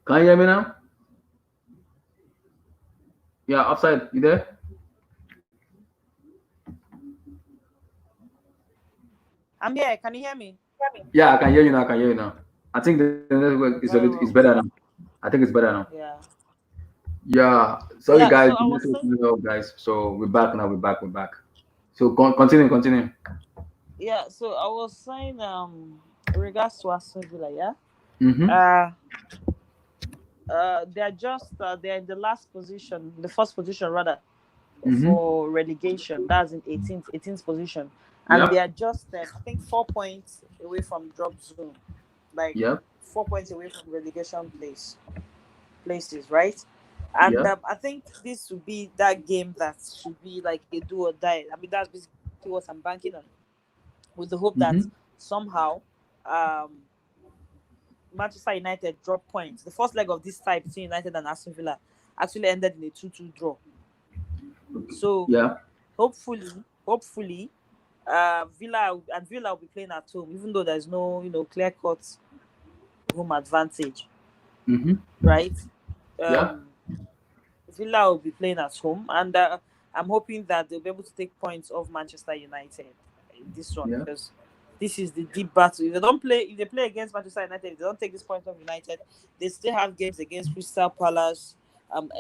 Can you hear me now? Yeah, Offside, you there? I'm here. Can you hear me? Yeah, I can hear you now. I can hear you now. I think the network is a Very little, it's well. better now. I think it's better now. Yeah. Yeah, sorry Yeah. guys, So I the was network saying, is off, guys. So we're back now. We're back. So continue, continue. yeah. So I was saying, in regards to Aston Villa, yeah. Mm-hmm. Uh, they're just they're in the last position, the first position rather, Mm-hmm. for relegation. That's in 18th position, and they Yep. are just I think 4 points away from drop zone, like Yep. 4 points away from relegation places, right? And Yep. I think this would be that game that should be like a do or die. I mean, that's basically what I'm banking on, with the hope that Mm-hmm. somehow um, Manchester United drop points. The first leg of this tie between United and Aston Villa actually ended in a 2-2 draw. So Yeah. hopefully, Villa will be playing at home, even though there's no clear cut home advantage, Mm-hmm. right? Yeah. Um, Villa will be playing at home, and I'm hoping that they'll be able to take points off Manchester United in this one, Yeah. because this is the deep battle. If they play against Manchester United, if they don't take this point off United, they still have games against Crystal Palace,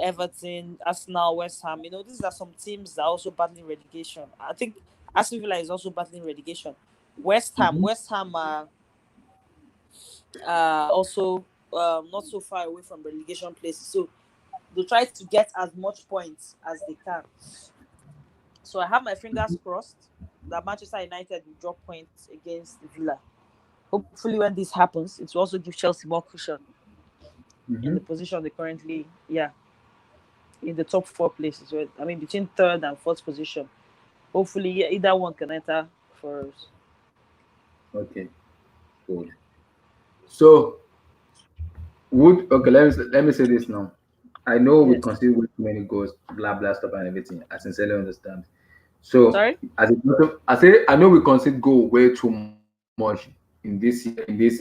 Everton, Arsenal, West Ham. These are some teams that are also battling relegation. I think Aston Villa is also battling relegation. Mm-hmm. West Ham are also not so far away from relegation places. So they try to get as much points as they can. So I have my fingers crossed that Manchester United will drop points against Villa. Hopefully, when this happens, it will also give Chelsea more cushion in Mm-hmm. the position they currently, in the top four places. Right? I mean, between third and fourth position. Hopefully, either one can enter for us. Okay. Good. So would okay, let me say this now. I know we Yes. concede way too many goals, blah blah stuff and everything. I sincerely understand. So Sorry. as I say, I know we concede goal way too much in this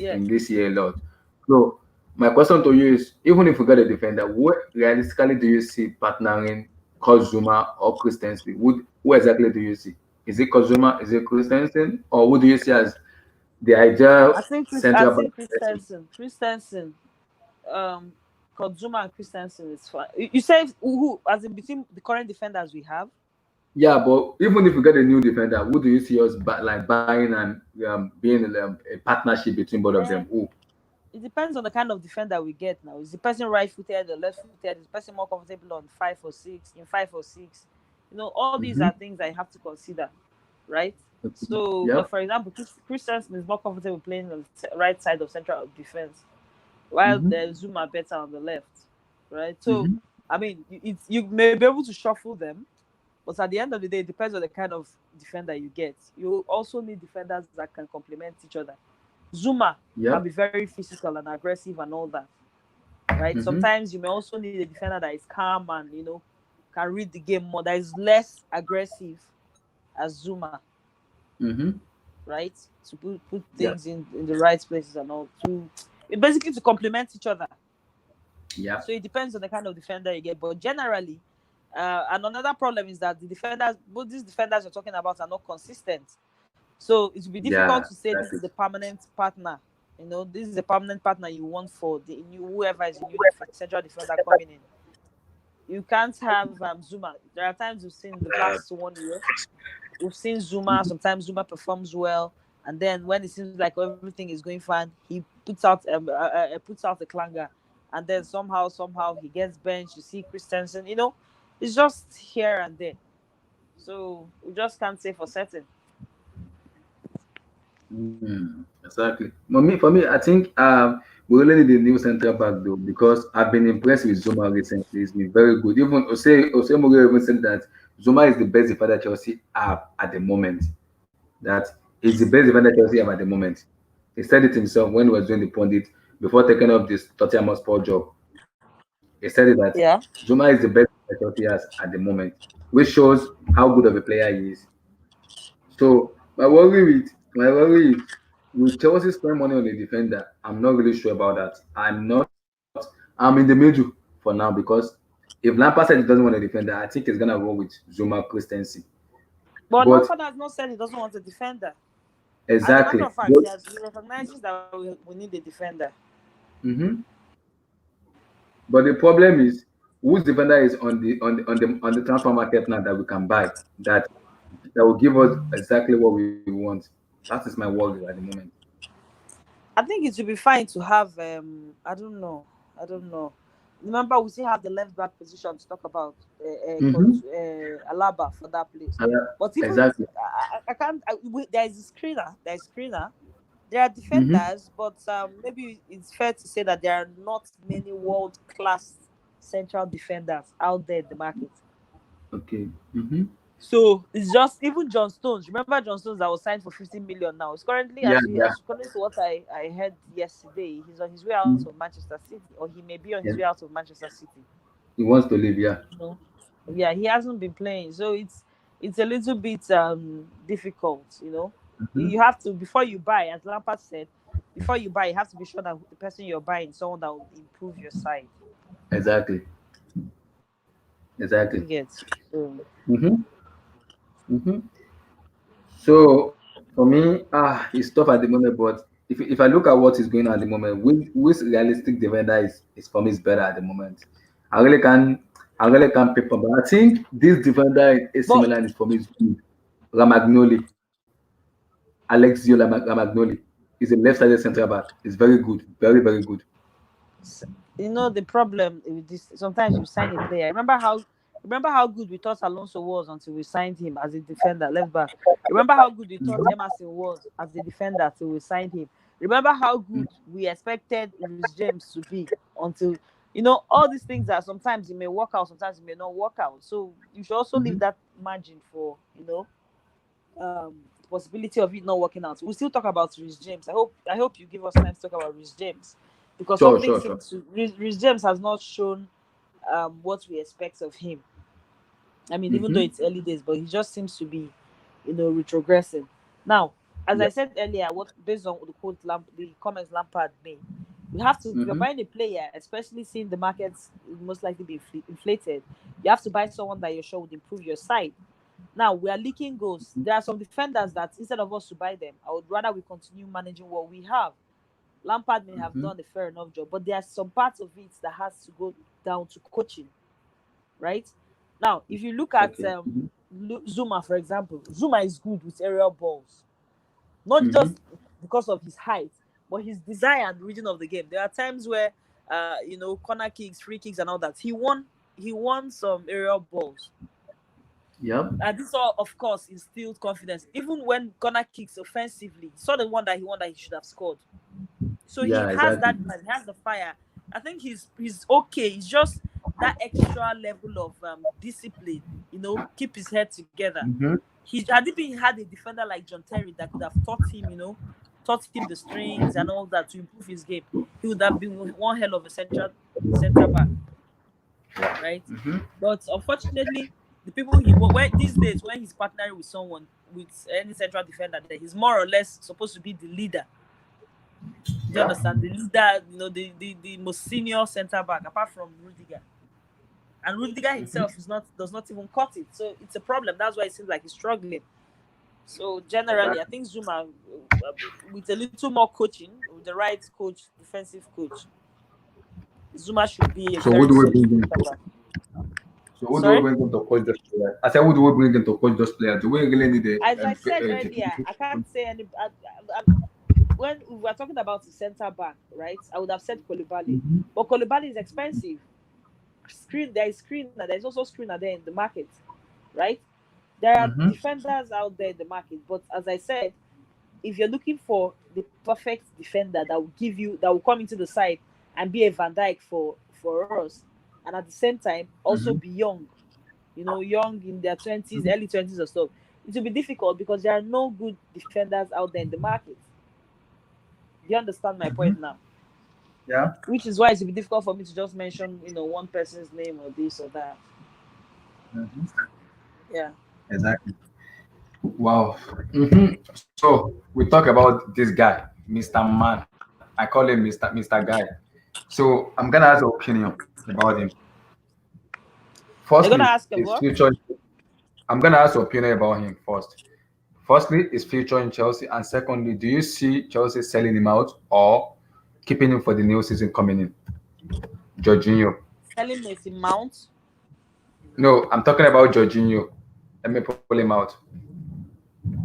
Yes. year a lot. So my question to you is, even if we get a defender, what realistically do you see partnering Kozuma or Christensen? Who exactly do you see? Is it Kozuma? Is it Christensen? Or who do you see as the I ideal think I central back? think Christensen, um, Kozuma and Christensen is fine. You say who, as in between the current defenders we have? Yeah, but even if we get a new defender, who do you see us like buying and being a partnership between both of Eh, them? Who? it depends on the kind of defender we get now. Is the person right-footed or left-footed? Is the person more comfortable on 5 or 6? In 5 or 6, all these Mm-hmm. are things I have to consider, right? Okay. So, Yep. for example, Christensen is more comfortable playing on the right side of central defense, while Mm-hmm. the Zuma better on the left, right? So, Mm-hmm. I mean, you may be able to shuffle them, but at the end of the day, it depends on the kind of defender you get. You also need defenders that can complement each other. Zuma can Yep. be very physical and aggressive and all that, right? Mm-hmm. Sometimes you may also need a defender that is calm and can read the game more, that is less aggressive as Zuma, Mm-hmm. right? To put Yep. things in the right places and all, to basically to complement each other. So Yep. it depends on the kind of defender you get, but generally, and another problem is that both these defenders you're talking about, are not consistent. So it will be difficult Yeah. to say this That's is it. a permanent partner. This is a permanent partner you want for the new whoever is the new central defender coming in. You can't have Zuma. There are times we've seen the last 1 year, we've seen Zuma. Mm-hmm. Sometimes Zuma performs well, and then when it seems like everything is going fine, he puts out the clanger, and then somehow he gets benched. You see Christensen. It's just here and there. So we just can't say for certain. Exactly. For me, I think we really need a new central back though, because I've been impressed with Zuma recently. He's been very good. Even Jose Mourinho even said that Zuma is the best defender Chelsea have at the moment. That is the best defender Chelsea have at the moment. He said it himself when he was doing the pundit before taking up this Tottenham Hotspur job. He said it that Yeah. Zuma is the best defender Chelsea has at the moment, which shows how good of a player he is. So my worry is, will Chelsea spend money on a defender? I'm not really sure about that. I'm in the middle for now, because if Lampard said he doesn't want a defender, I think he's gonna go with Zuma Christensen. But But Lampard has not said he doesn't want a defender. As a matter exactly, of fact, but he recognizes that we need a defender. mhm. But the problem is, whose defender is on the transfer market now that we can buy, that will give us exactly what we want. That is my worry at the moment. I think it would be fine to have. I don't know. I don't know. Remember, we still have the left back position to talk about. Mm-hmm. Alaba for that place. But even Exactly. I can't. There is a screener. There is screener. There are Mm-hmm. defenders, but maybe it's fair to say that there are not many world class central defenders out there in the market. Okay. Mm-hmm. So it's just even John Stones. Remember John Stones that was signed for 50 million now. It's currently, Yeah, yeah. as according to what I heard yesterday, he's on his way out of Manchester City, or he may be on his Yeah. way out of Manchester City. He wants to leave. Yeah. No, yeah, he hasn't been playing, so it's a little bit difficult. Mm-hmm. You have to, before you buy, as Lampard said, before you buy, you have to be sure that the person you're buying is someone that will improve your side. Exactly. Exactly. You get so. Mm-hmm. Mm-hmm. So for me, it's tough at the moment. But if I look at what is going on at the moment, which realistic defender is for me is better at the moment. I really can I really can't pick up. But I think this defender is But similar is for me is good. Ramagnoli, Ramagnoli is a left-sided centre back. It's very good, very very good. s- the problem with this, sometimes you sign a player. Remember how good we thought Alonso was until we signed him as a defender, left back. Remember how good we thought Emerson was as a defender till we signed him. Remember how good we expected Rhys James to be until all these things that sometimes it may work out, sometimes it may not work out. So you should also leave Mm-hmm. that margin for possibility of it not working out. We'll still talk about Rhys James. I hope you give us time to talk about Rhys James because Sure, something sure, sure. seems to Rhys James has not shown what we expect of him. I mean, even though Mm-hmm. it's early days, but he just seems to be, retrogressing. Now, as I Yeah. said earlier, what based on the comments Lampard made, we have to, if you're Mm-hmm. buying a player, especially seeing the markets most likely be inflated, you have to buy someone that you're sure would improve your side. Now we are leaking goals. There are some defenders that instead of us to buy them, I would rather we continue managing what we have. Lampard may have Mm-hmm. done a fair enough job, but there are some parts of it that has to go down to coaching, right? Now, if you look at Okay. Mm-hmm. Zuma, for example, Zuma is good with aerial balls, not Mm-hmm. just because of his height, but his desire and reading of the game. There are times where, corner kicks, free kicks, and all that. He won some aerial balls. Yep. And this all, of course, instilled confidence. Even when corner kicks offensively, he saw the one that he won that he should have scored. So he Yeah, has exactly. that drive, he has the fire. I think he's okay. It's just that extra level of discipline. Keep his head together. Mm-hmm. He had it been had a defender like John Terry that could have taught him the strings and all that to improve his game. He would have been one hell of a central center back, right? Mm-hmm. But unfortunately, the people when these days when he's partnering with someone with any central defender, then he's more or less supposed to be the leader. Do you Yeah. understand? The leader, the most senior center back apart from Rudiger. And Rudiger Mm-hmm. himself does not even cut it. So it's a problem. That's why it seems like he's struggling. So generally, I Exactly. think Zuma, with a little more coaching, with the right coach, defensive coach, Zuma should be a So who very do we solid bring in? center back. So who do we Sorry? bring in to coach those players? I said, who do we bring in to coach those players? Do we really need As I said a earlier, technical I can't say any. When we were talking about the center back, right? I would have said Kolibali, Mm-hmm. but Kolibali is expensive. There is Screener. There's also Screener there in the market, right? There are Mm-hmm. defenders out there in the market, but as I said, if you're looking for the perfect defender that will come into the side and be a Van Dijk for us, and at the same time also Mm-hmm. be young, young in their 20s, early 20s or so, it will be difficult because there are no good defenders out there in the market. Do you understand my Mm-hmm. point now? Yeah. Which is why it will be difficult for me to just mention, one person's name or this or that. Mm-hmm. Yeah. Exactly. Wow. Mm-hmm. So we talk about this guy, Mr. Man. I call him Mr. Guy. So I'm gonna ask your opinion about him. You're gonna Firstly, ask a his what? future. I'm gonna ask your opinion about him first. Firstly, his future in Chelsea, and secondly, do you see Chelsea selling him out or keeping him for the new season coming in? Jorginho. Selling Messi Mount. No, I'm talking about Jorginho. Let me pull him out.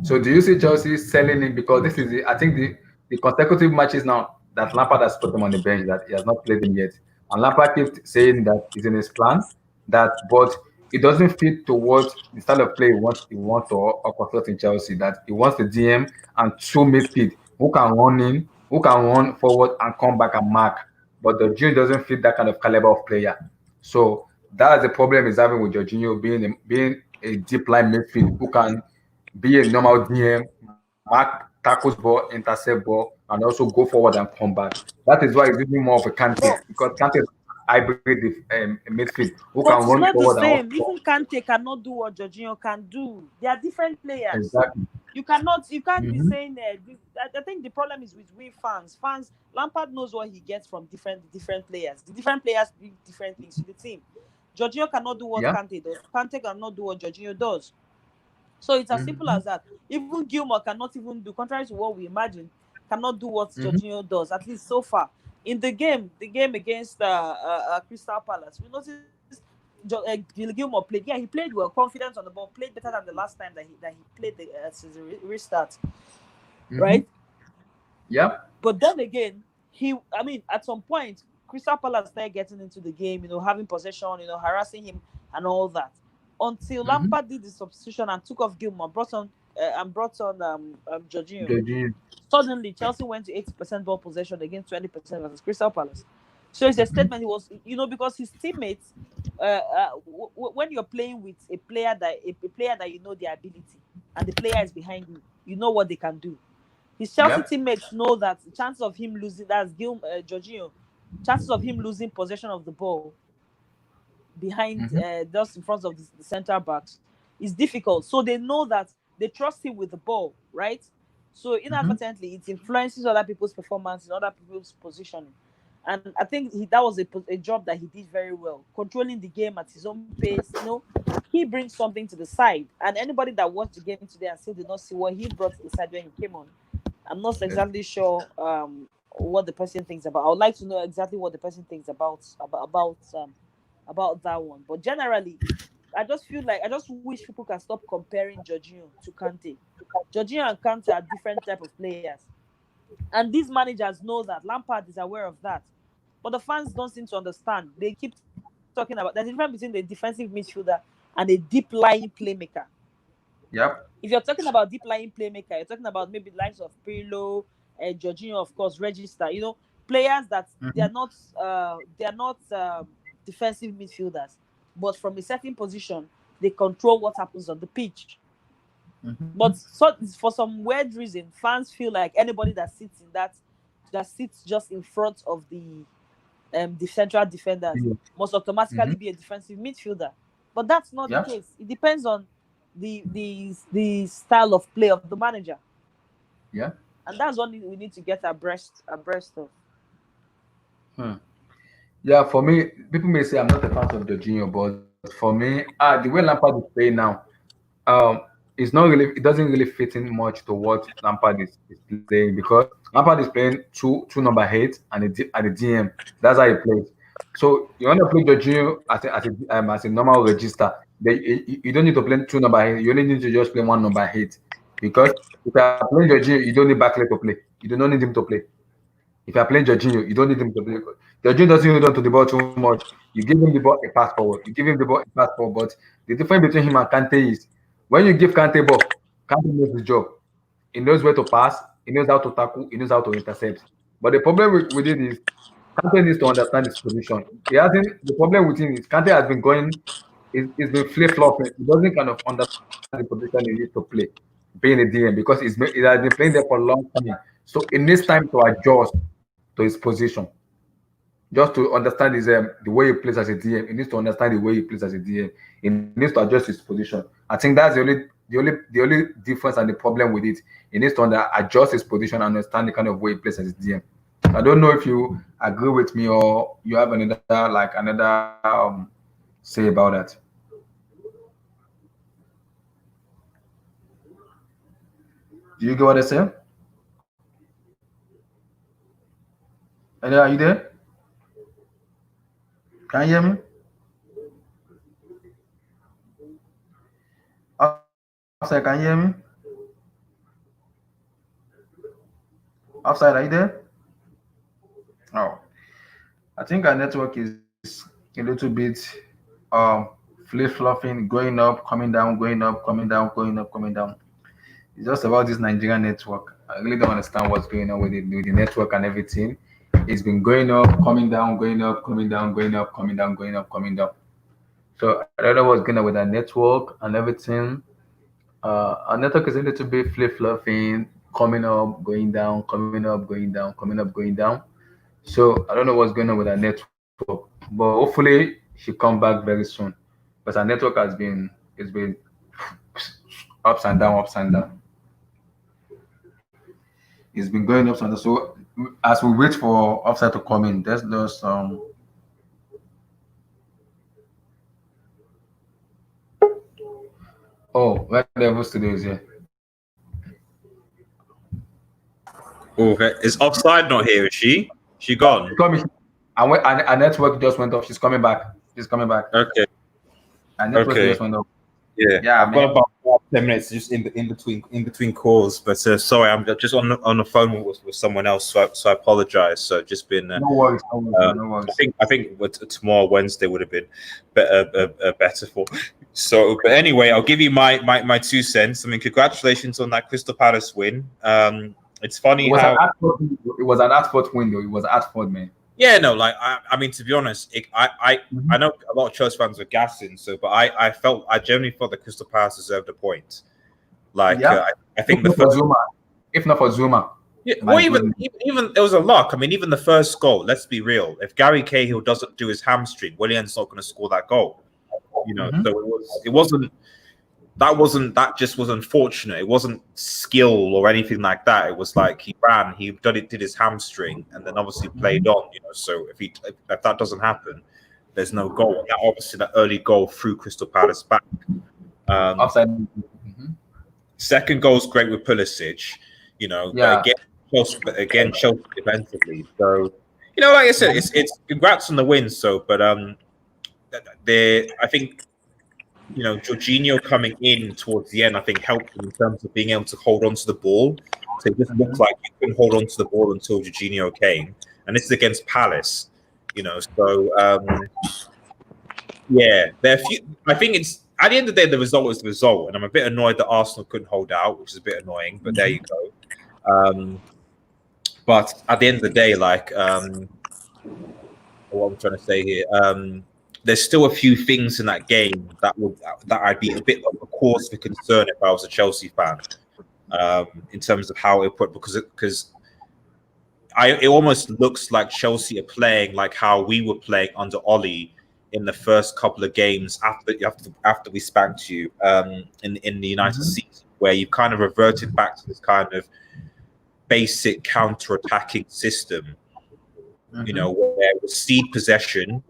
So do you see Chelsea selling him because this is I think the consecutive matches now that Lampard has put him on the bench that he has not played him yet. And Lampard keeps saying that it's in his plan that but it doesn't fit towards the style of play he wants to construct in Chelsea. That he wants the DM and two midfield who can run in, who can run forward and come back and mark. But the Jorginho doesn't fit that kind of caliber of player. So that's the problem he's having with Jorginho being a deep line midfield who can be a normal DM, mark tackles ball, intercept ball, and also go forward and come back. That is why he's using more of a Kante But because Kante is hybrid midfield who can But run it's not forward the and also same. Even Kante cannot do what Jorginho can do. They are different players. exactly. You can't be Mm-hmm. saying I think the problem is with we fans. Lampard knows what he gets from different players. The different players bring different things to the team. Jorginho cannot do what Yeah. Kante does. Kante cannot do what Jorginho does. So it's as simple Mm-hmm. as that. Even Gilmore cannot even do, contrary to what we imagine, cannot do what Mm-hmm. Jorginho does, at least so far. In the game against Crystal Palace, we noticed Gilmore played. Yeah, he played well, confident on the ball, played better than the last time that he played since the restart, Mm-hmm. right? Yeah. But then again, I mean, at some point, Crystal Palace started getting into the game, having possession, harassing him and all that. Until Mm-hmm. Lampard did the substitution and took off Gilmore, brought on Jorginho. Jorginho. Suddenly, Chelsea went to 80% ball possession against 20% versus Crystal Palace. So it's a Mm-hmm. statement. He was, because his teammates, when you're playing with a player that their ability, and the player is behind you, you know what they can do. His Chelsea Yeah. teammates know that the chances of him losing, that's Jorginho, chances of him losing possession of the ball behind, Mm-hmm. just in front of the center backs, is difficult. So they know that they trust him with the ball, right? So Mm-hmm. inadvertently, it influences other people's performance in other people's positioning. And I think that was a job that he did very well, controlling the game at his own pace. He brings something to the side. And anybody that watched the game today and still did not see what he brought to the side when he came on, I'm not Yes. exactly sure what the person thinks about. I would like to know exactly what the person thinks about that one. But generally, I just wish people can stop comparing Jorginho to Kante. Jorginho and Kante are different type of players, and these managers know that. Lampard is aware of that, but the fans don't seem to understand. They keep talking about there's a difference between the defensive midfielder and a deep lying playmaker. Yep. If you're talking about deep lying playmaker, you're talking about maybe the likes of Pirlo and Jorginho, of course, Register. Players that Mm-hmm. they are not defensive midfielders, but from a certain position, they control what happens on the pitch. Mm-hmm. But so for some weird reason, fans feel like anybody that sits just in front of the central defenders Yeah. must Mm-hmm. automatically be a defensive midfielder. But that's not the Yeah. case. It depends on the style of play of the manager, Yeah. and that's what we need to get abreast of. Hmm. Yeah, for me, people may say I'm not a fan of Jorginho, but for me, the way Lampard is playing now, um, it's not really, it doesn't really fit in much to what Lampard is playing because Lampard is playing two number eight and at the DM. That's how he plays. So you want to play Jorginho as a normal register. You don't need to play two number eight. You only need to just play one number eight because if you are playing Jorginho, you don't need Backlet to play. You do not need him to play. If you are playing Jorginho, you don't need him to play. Jorginho doesn't hold on to the ball too much. You give him the ball a pass forward. You give him the ball a pass forward. But the difference between him and Kante is when you give Kante ball, Kante knows his job. He knows where to pass. He knows how to tackle. He knows how to intercept. But the problem with it is Kante needs to understand his position. He hasn't. The problem with him is Kante has been going. He's been flip flopping. He doesn't kind of understand the position he needs to play, being a DM because he has been playing there for a long time. So it needs time to adjust to his position. Just to understand the way he plays as a DM, he needs to understand the way he plays as a DM. He needs to adjust his position. I think that's the only difference and the problem with it. He needs to adjust his position and understand the kind of way he plays as a DM. I don't know if you agree with me or you have another say about that. Do you get what I say? And are you there? Can you hear me? Offside, can you hear me? Offside, are you there? Oh, I think our network is a little bit um flip flopping, going up, coming down, going up, coming down, going up, coming down. It's just about this Nigerian network. I really don't understand what's going on with the network and everything. It's been going up, coming down, going up, coming down, going up, coming down, going up, coming down. So I don't know what's going on with our network and everything. Our network is a little bit flip flopping, coming up, going down, coming up, going down, coming up, going down. So I don't know what's going on with our network, but hopefully she come back very soon. But our network it's been ups and down, ups and down. It's been going ups and down. So as we wait for offside to come in, let's just Oh, Red Devil Studios, yeah. Oh, okay. Is Offside not here? Is she? She gone? Coming. And her network just went off. She's coming back. She's coming back. Okay. Her network Okay. just went off. Yeah, Yeah, I've got man. about 10 minutes just in between calls, but sorry, I'm just on the phone with someone else, so I apologize. So just been. No worries. No worries. No worries. I think tomorrow Wednesday would have been better for. So, but anyway, I'll give you my 2 cents. I mean, congratulations on that Crystal Palace win. It's funny It was how. it was an Atford window. It was Atford, man. Yeah, no, like I mean, to be honest, I know a lot of Chelsea fans were gassing, so but I genuinely thought that Crystal Palace deserved a point. Like Yeah. I think If the not for first, Zuma, if not for Zuma, yeah, my well, even goodness. there was a luck. I mean, even the first goal. Let's be real. If Gary Cahill doesn't do his hamstring, Willian's not going to score that goal. You know, Mhm. so that just was unfortunate. It wasn't skill or anything like that. It was like he ran, did his hamstring, and then obviously played on. You know, so if that doesn't happen, there's no goal. And that obviously that early goal threw Crystal Palace back. Offside. Mhm. Second goal is great with Pulisic. You know, Yeah. but again Chelsea defensively. So you know, like I said, it's congrats on the win. So, but I think. You know, Jorginho coming in towards the end, I think helped him in terms of being able to hold on to the ball. So it just looked like he couldn't hold on to the ball until Jorginho came. And this is against Palace, you know. So, yeah, I think it's at the end of the day, the result is the result. And I'm a bit annoyed that Arsenal couldn't hold out, which is a bit annoying, but there you go. But at the end of the day, like, what I'm trying to say here, there's still a few things in that game that I'd be a bit of a cause for concern if I was a Chelsea fan, in terms of how it put because it almost looks like Chelsea are playing like how we were playing under Ollie in the first couple of games after we spanked you in the United season, where you kind of reverted back to this kind of basic counter-attacking system, you know, where it was seed possession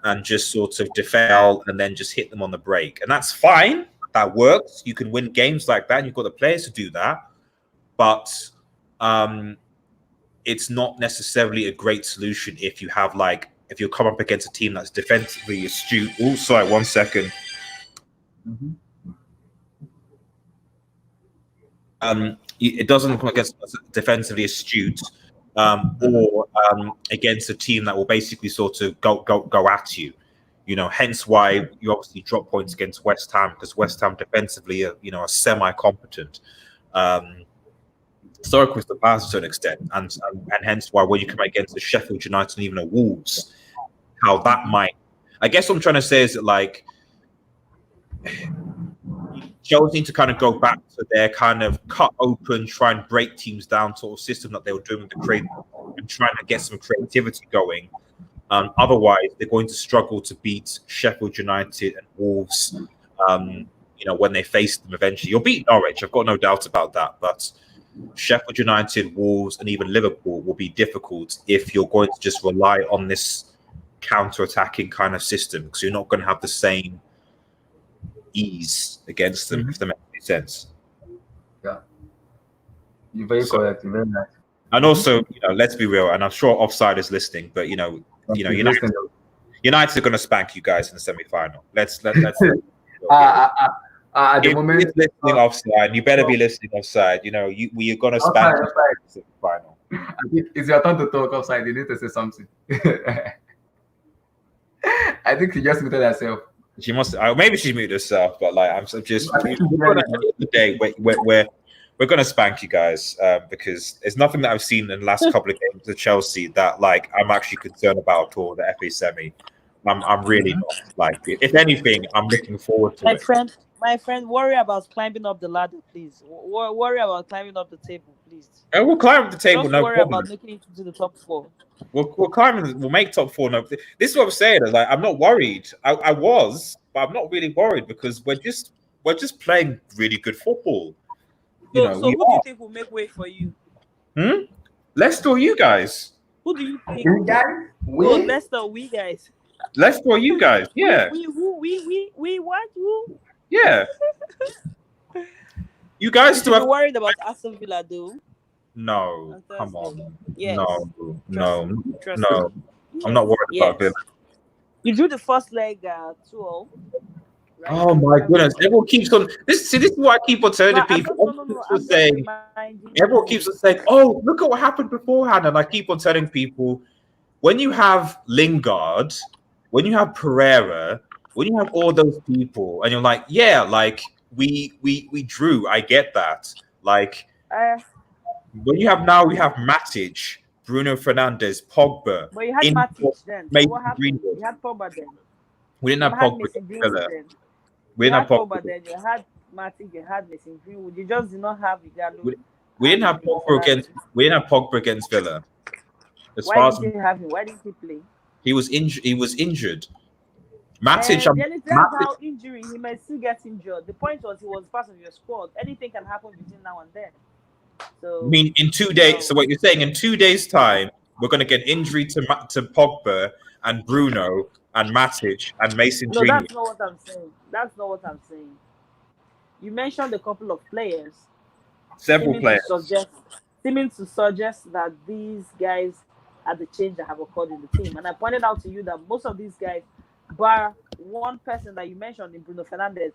and just sort of defend and then just hit them on the break. And that's fine. That works. You can win games like that. And you've got the players to do that. But it's not necessarily a great solution if you have if you come up against a team that's defensively astute. Oh, sorry, 1 second. It doesn't come against defensively astute. Or against a team that will basically sort of go at you, you know. Hence why you obviously drop points against West Ham because West Ham defensively are semi-competent. So Crystal Palace to an extent, and hence why when you come against the Sheffield United and even the Wolves, how that might. I guess what I'm trying to say is that like Chelsea need to kind of go back to their kind of cut open, try and break teams down sort of system that they were doing with the create and trying to get some creativity going. Otherwise, they're going to struggle to beat Sheffield United and Wolves. When they face them eventually, you'll beat Norwich. I've got no doubt about that. But Sheffield United, Wolves, and even Liverpool will be difficult if you're going to just rely on this counter-attacking kind of system because you're not going to have the same ease against them, if that makes any sense. Yeah, you're very correct. You're very right. And also, let's be real. And I'm sure Offside is listening, but United are going to spank you guys in the semi-final. Let's. At the moment, if you're listening Offside, you better be listening Offside. We're going to spank you in the semi-final. It's your turn to talk. Offside. You need to say something. I think she just muted herself. She must. Maybe she's muted herself, but like I'm just. At the end of the day, we're going to spank you guys because there's nothing that I've seen in the last couple of games of Chelsea that like I'm actually concerned about or the FA semi. I'm really not. Like, if anything, I'm looking forward to it. My friend, worry about climbing up the ladder, please. Worry about climbing up the table, please. And we'll climb up the table. Just no worry problem. about making it to the top 4. We'll climb. We'll make top 4. No, this is what I'm saying. Like, I'm not worried. I was, but I'm not really worried because we're just playing really good football. So who do you think will make way for you? Leicester or you guys? Who do you think? We guys? Leicester, we guys. Leicester or you guys? Yeah. We what? Who? Yeah, you guys You still should be have worried about Aston Villa, though. no. On Come Thursday. on, Yes. Trust me. no, Trust me. no. I'm Yes. not worried about Villa. Yes. You drew the first leg 2-0, right? Oh my Remember? goodness! Everyone keeps on this. See, this is what I keep on telling No, the I'm people. just no no Everyone no. keeps on I'm just saying, reminding everyone you. keeps on saying, "Oh, look at what happened beforehand," and I keep on telling people, when you have Lingard, when you have Pereira, when you have all those people, and you're like, yeah, like we drew. I get that. Like Uh, when you have now, we have Matic, Bruno Fernandes, Pogba, but you had in Matic then. So Mason what happened? Greenwood. You had Pogba then. We didn't You have had Pogba Mason against Greenwood Villa. then. We You didn't had have Pogba. Pogba then. You had Matic. You had Mason Greenwood. You just did not have Igalo We, we didn't and have Bruno Pogba against. Fernandes. We didn't have Pogba against Villa. As Why far as didn't you have him? Why didn't he play? he was injured, Matic, And then that's Matic. how injury. He may still get injured. The point was he was part of your squad. Anything can happen between now and then. I So mean, in 2 days. So no, what you're saying, in 2 days' time, we're going to get injury to Pogba and Bruno and Matic and Mason no, Greenwood. that's not what I'm saying. That's not what I'm saying. You mentioned a couple of players Several seeming to players. suggest seeming to suggest that these guys are the change that have occurred in the team. And I pointed out to you that most of these guys, bar one person that you mentioned in Bruno Fernandez,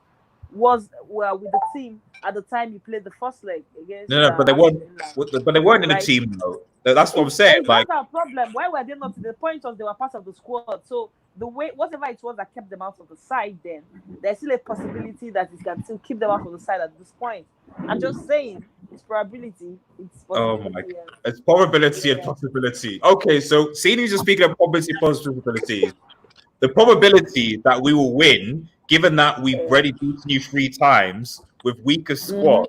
were with the team at the time you played the first leg against No, but they Aston weren't. Villa, But they weren't in the right? team though. That's what I'm saying. It's Like, not our problem. Why were they not? The point was they were part of the squad. So the way whatever it was that kept them out of the side, then there's still a possibility that it can still keep them out of the side at this point. I'm just saying it's probability. It's oh my, possibility. it's probability and Yeah. possibility. Okay, so seeing as you're speaking of probability, possibilities, the probability that we will win, given that we've already beaten you 3 times with weaker squad,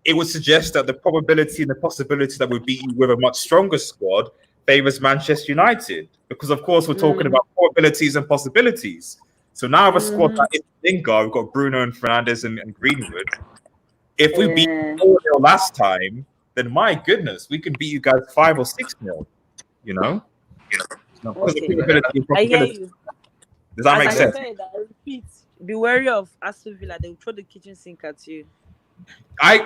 it would suggest that the probability and the possibility that we beat you with a much stronger squad favors Manchester United. Because of course we're talking about probabilities and possibilities. So now I have a squad that is Lingard, we've got Bruno and Fernandes and Greenwood. If we beat 4-0 last time, then my goodness, we can beat you guys 5 or 6-0. You know? Now, because of Okay. probability and I hear possibility. you. Does that As make I sense? said, I repeat, be wary of Aston Villa. They will throw the kitchen sink at you.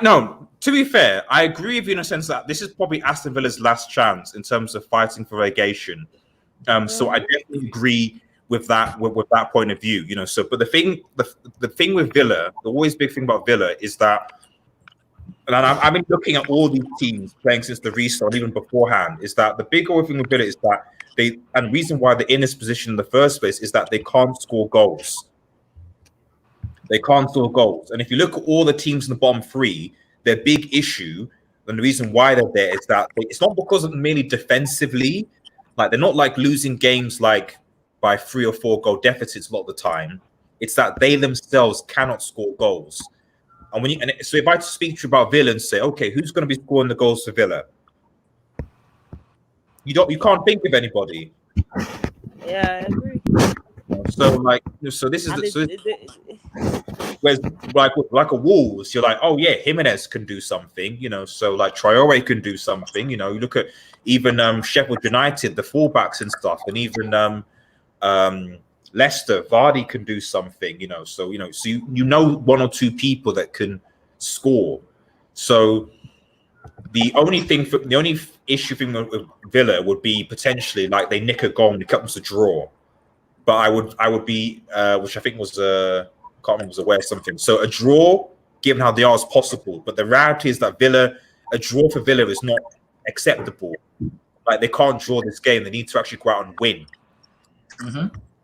No, to be fair, I agree with you in a sense that this is probably Aston Villa's last chance in terms of fighting for relegation. So I definitely agree with that with that point of view. You know, so but the thing with Villa, the always big thing about Villa is that, and I've been looking at all these teams playing since the restart, even beforehand, is that the big thing with Villa is that the reason why they're in this position in the first place is that they can't score goals. They can't score goals. And if you look at all the teams in the bottom three, their big issue and the reason why they're there is that it's not because of merely defensively. Like they're not like losing games like by 3 or 4 goal deficits a lot of the time. It's that they themselves cannot score goals. And so if I speak to you about Villa and say, okay, who's going to be scoring the goals for Villa? You can't think of anybody. Yeah, I agree. So this is whereas like a Wolves, you're like, oh yeah, Jimenez can do something, you know. So like Traore can do something, you know. You look at even Sheffield United, the fullbacks and stuff, and even Leicester, Vardy can do something, you know. So you know 1 or 2 people that can score. So the only issue with Villa would be potentially like they nick a goal and it comes to draw. But I would be which I think was can't remember, was aware of something. So a draw, given how they are, is possible. But the reality is that a draw for Villa is not acceptable. Like they can't draw this game; they need to actually go out and win.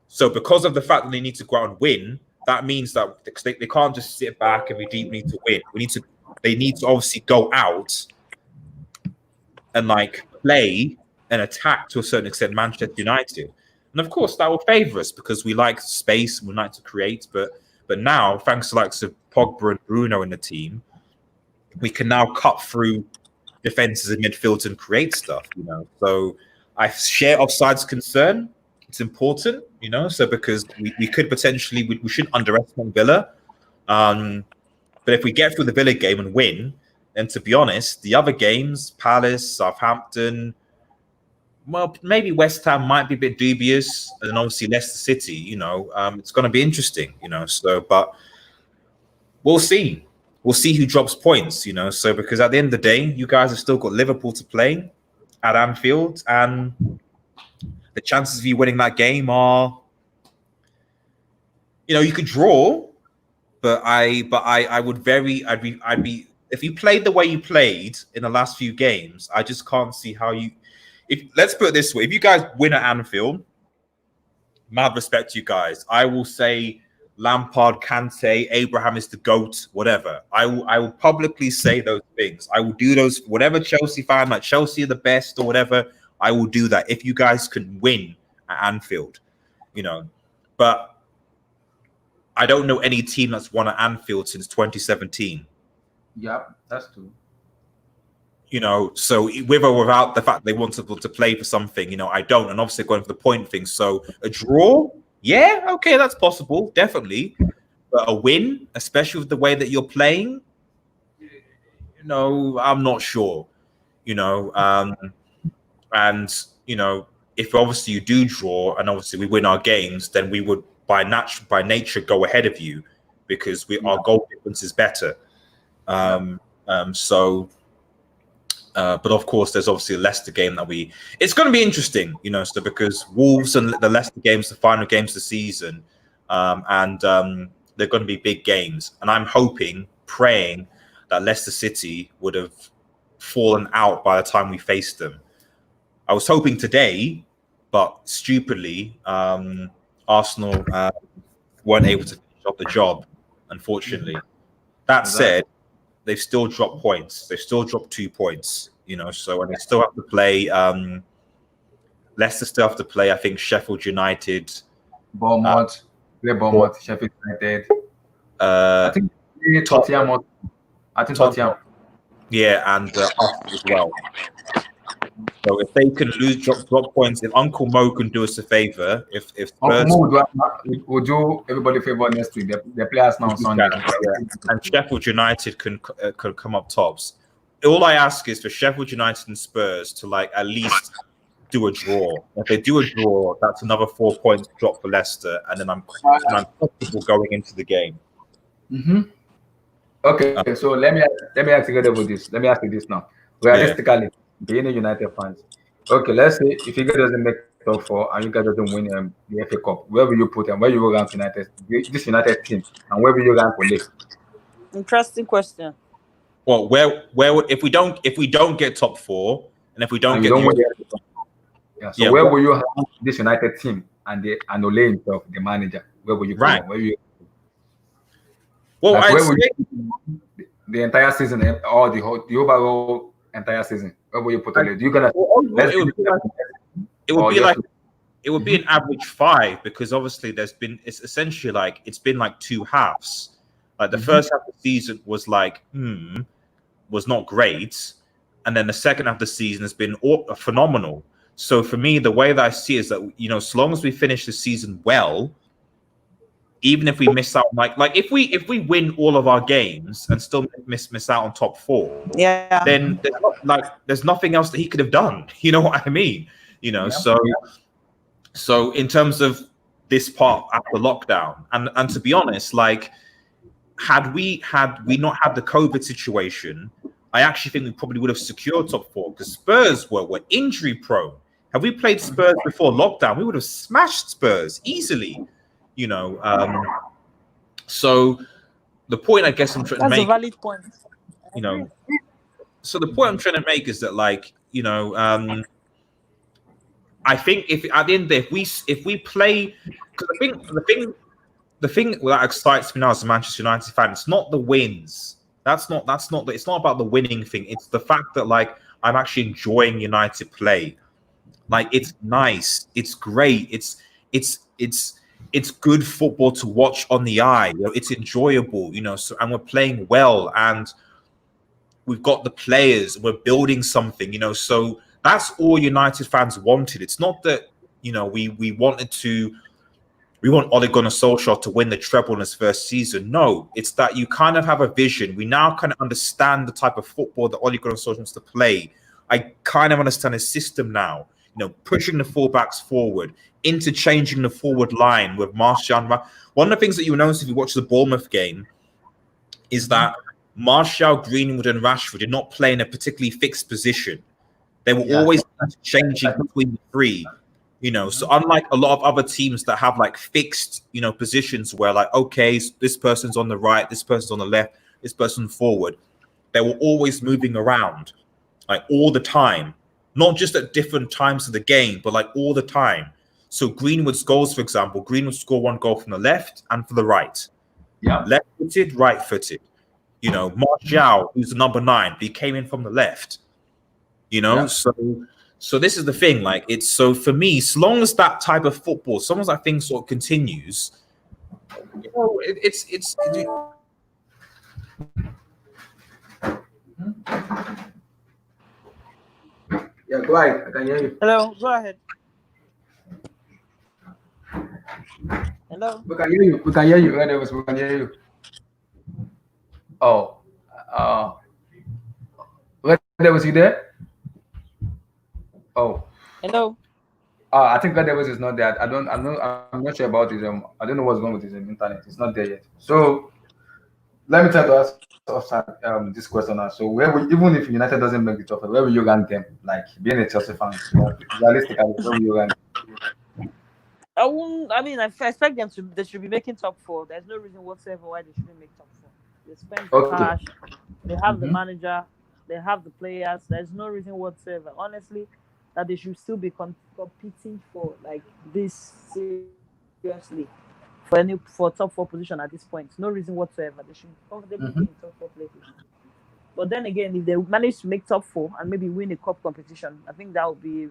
So because of the fact that they need to go out and win, that means that they can't just sit back and we need to win. They need to obviously go out and like play and attack to a certain extent Manchester United. And of course, that will favour us because we like space, we like to create. But now, thanks to like Pogba and Bruno in the team, we can now cut through defenses and midfields and create stuff. You know, so I share offside's concern. It's important, you know. So because we could potentially we shouldn't underestimate Villa. But if we get through the Villa game and win, then to be honest, the other games, Palace, Southampton. Well, maybe West Ham might be a bit dubious, and then obviously Leicester City. You know, it's going to be interesting. You know, so but we'll see. We'll see who drops points, you know. So because at the end of the day, you guys have still got Liverpool to play at Anfield, and the chances of you winning that game are, you know, you could draw, but I would I'd be if you played the way you played in the last few games, I just can't see how you. If let's put it this way, if you guys win at Anfield, mad respect to you guys. I will say Lampard, Kante, Abraham is the GOAT, whatever. I will publicly say those things. I will do those, whatever Chelsea fan, like Chelsea are the best or whatever, I will do that if you guys can win at Anfield, you know. But I don't know any team that's won at Anfield since 2017. Yeah, that's true. You know, so with or without the fact they wanted to play for something, you know, I don't. And obviously going for the point thing. So a draw, yeah, okay, that's possible, definitely. But a win, especially with the way that you're playing, you know, I'm not sure. You know, and you know, if obviously you do draw and obviously we win our games, then we would by nature go ahead of you because our goal difference is better. But of course, there's obviously a Leicester game that it's going to be interesting, you know, so because Wolves and the Leicester games, the final games of the season, and they're going to be big games. And I'm hoping, praying that Leicester City would have fallen out by the time we faced them. I was hoping today, but stupidly, Arsenal weren't able to finish off the job, unfortunately. That said, they've still dropped points. They've still dropped 2 points, you know, so and they still have to play Leicester still have to play, I think, Sheffield United. Bournemouth, Sheffield United. I think Tottenham. Tottenham. Yeah, and us as well. So if they can drop points, if Uncle Mo can do us a favor, if Spurs Uncle Mo would do everybody a favor next week. They play us now on Sunday. And Sheffield United can come up tops. All I ask is for Sheffield United and Spurs to like at least do a draw. If they do a draw, that's another 4 points drop for Leicester, and then I'm comfortable going into the game. Mm-hmm. Okay, so let me ask you with this. Let me ask you this now. Realistically, being a United fans, okay, let's say if you guys doesn't make top 4 and you guys doesn't win the FA Cup, where will you put them? Where you will rank this United team, and where will you rank for this? Interesting question. Well, where would if we don't get top 4, and if we don't get where will you have this United team and Ole himself, the manager? Where will you put them? Where will you? Well, like, where will you the entire season or the overall entire season? Where will you put Ole? Do you gonna? It would be an average 5 because obviously it's essentially like it's been like 2 halves. Like the first half of the season was like was not great, and then the second half of the season has been phenomenal. So for me, the way that I see it is that, you know, so long as we finish the season well, even if we miss out, like if we win all of our games and still miss out on top 4, then there's nothing else that he could have done. You know what I mean? You know, so in terms of this part after lockdown, and to be honest, like had we not had the COVID situation, I actually think we probably would have secured top 4 because Spurs were injury prone. Had we played Spurs before lockdown, we would have smashed Spurs easily. You know, so the point I guess I'm trying to make. That's a valid point. You know, so the point I'm trying to make is that, like, you know, I think if at the end of the day, if we play, because the thing that excites me now as a Manchester United fan, it's not the wins. It's not about the winning thing. It's the fact that like I'm actually enjoying United play. Like it's nice, it's great, it's good football to watch on the eye. You know, it's enjoyable, you know. So and we're playing well, and we've got the players. We're building something, you know. So that's all United fans wanted. It's not that, you know, we want Ole Gunnar Solskjaer to win the treble in his first season. No, it's that you kind of have a vision. We now kind of understand the type of football that Ole Gunnar Solskjaer wants to play. I kind of understand his system now. You know, pushing the fullbacks forward, interchanging the forward line with Martial. One of the things that you notice if you watch the Bournemouth game is that Martial, Greenwood, and Rashford did not play in a particularly fixed position. They were always changing between the three. So unlike a lot of other teams that have like fixed, positions where like, okay, this person's on the right, this person's on the left, this person's forward, they were always moving around, like all the time, not just at different times of the game, but like all the time. So Greenwood's goals, for example, Greenwood scored one goal from the left and from the right. Yeah. Left-footed, right-footed. Martial, who's the number 9, he came in from the left. So this is the thing. Like, it's so for me, as long as that type of football, as long as that thing sort of continues, it's. Yeah, go ahead. I can hear you. Hello, go ahead. Hello. We can hear you. We can hear you. We can hear you. Oh, was you there? Oh. Hello. I think God Devils is not there. I'm not sure about his. I don't know what's going with his internet. It's not there yet. So let me try to ask this question now. So even if United doesn't make the top, where will you rank them? Like being a Chelsea fan, realistically, where will you rank? I expect them to. They should be making top 4. There's no reason whatsoever why they shouldn't make top 4. They spend cash. They have the manager. They have the players. There's no reason whatsoever, honestly, that they should still be competing for like this seriously for top 4 position at this point. No reason whatsoever. They should comfortably be in top 4 places. But then again, if they manage to make top 4 and maybe win a cup competition, I think that would be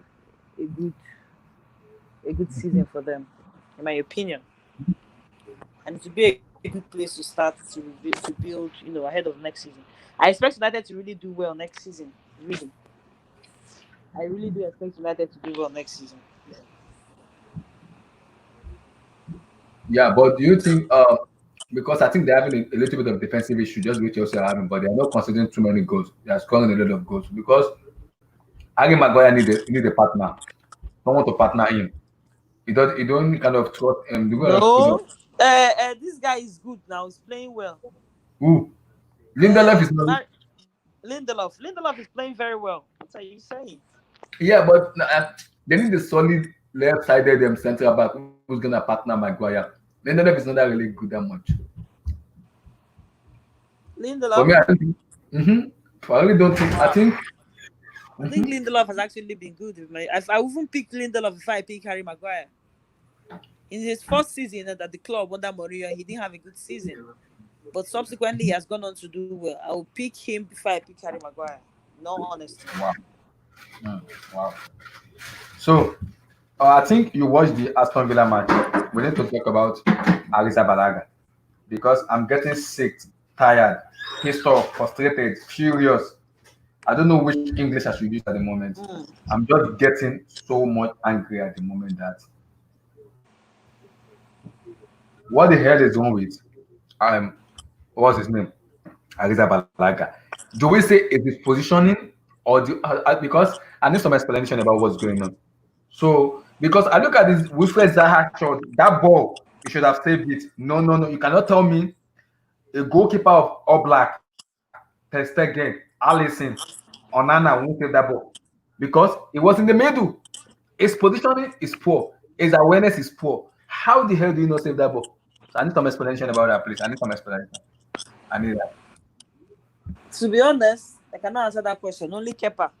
a good season for them, in my opinion. And it would be a good place to start to build, ahead of next season. I expect United to really do well next season. Really. I really do expect United to do well next season. Yeah, but do you think because I think they're having a little bit of defensive issue, just which Chelsea are having, but they're not considering too many goals. They are scoring a lot of goals because Harry Maguire need a partner, someone to partner him. You don't kind of trust him. No, this guy is good now. He's playing well. Who? Lindelof is not. Lindelof is playing very well. What are you saying? Yeah, but they need a solid left-sided central back who's gonna partner Maguire. Lindelof is not that really good that much. Lindelof. For me, I think. I really don't think. I think Lindelof has actually been good. I wouldn't pick Lindelof if I pick Harry Maguire. In his first season at the club under Mourinho, he didn't have a good season. But subsequently, he has gone on to do well. I will pick him before I pick Harry Maguire. No, honestly. Wow. So, I think you watched the Aston Villa match. We need to talk about Arrizabalaga because I'm getting sick, tired, pissed off, frustrated, furious. I don't know which English I should use at the moment. I'm just getting so much angry at the moment that what the hell is wrong with what's his name? Arrizabalaga. Do we say is his positioning or because I need some explanation about what's going on. So because I look at this Wilfred Zaha shot, that ball, you should have saved it. No. You cannot tell me a goalkeeper of All Black, Ter Stegen, Alisson, Onana won't save that ball because it was in the middle. His positioning is poor. His awareness is poor. How the hell do you not save that ball? So I need some explanation about that, please. I need some explanation. I need that. To be honest, I cannot answer that question. Only Kepa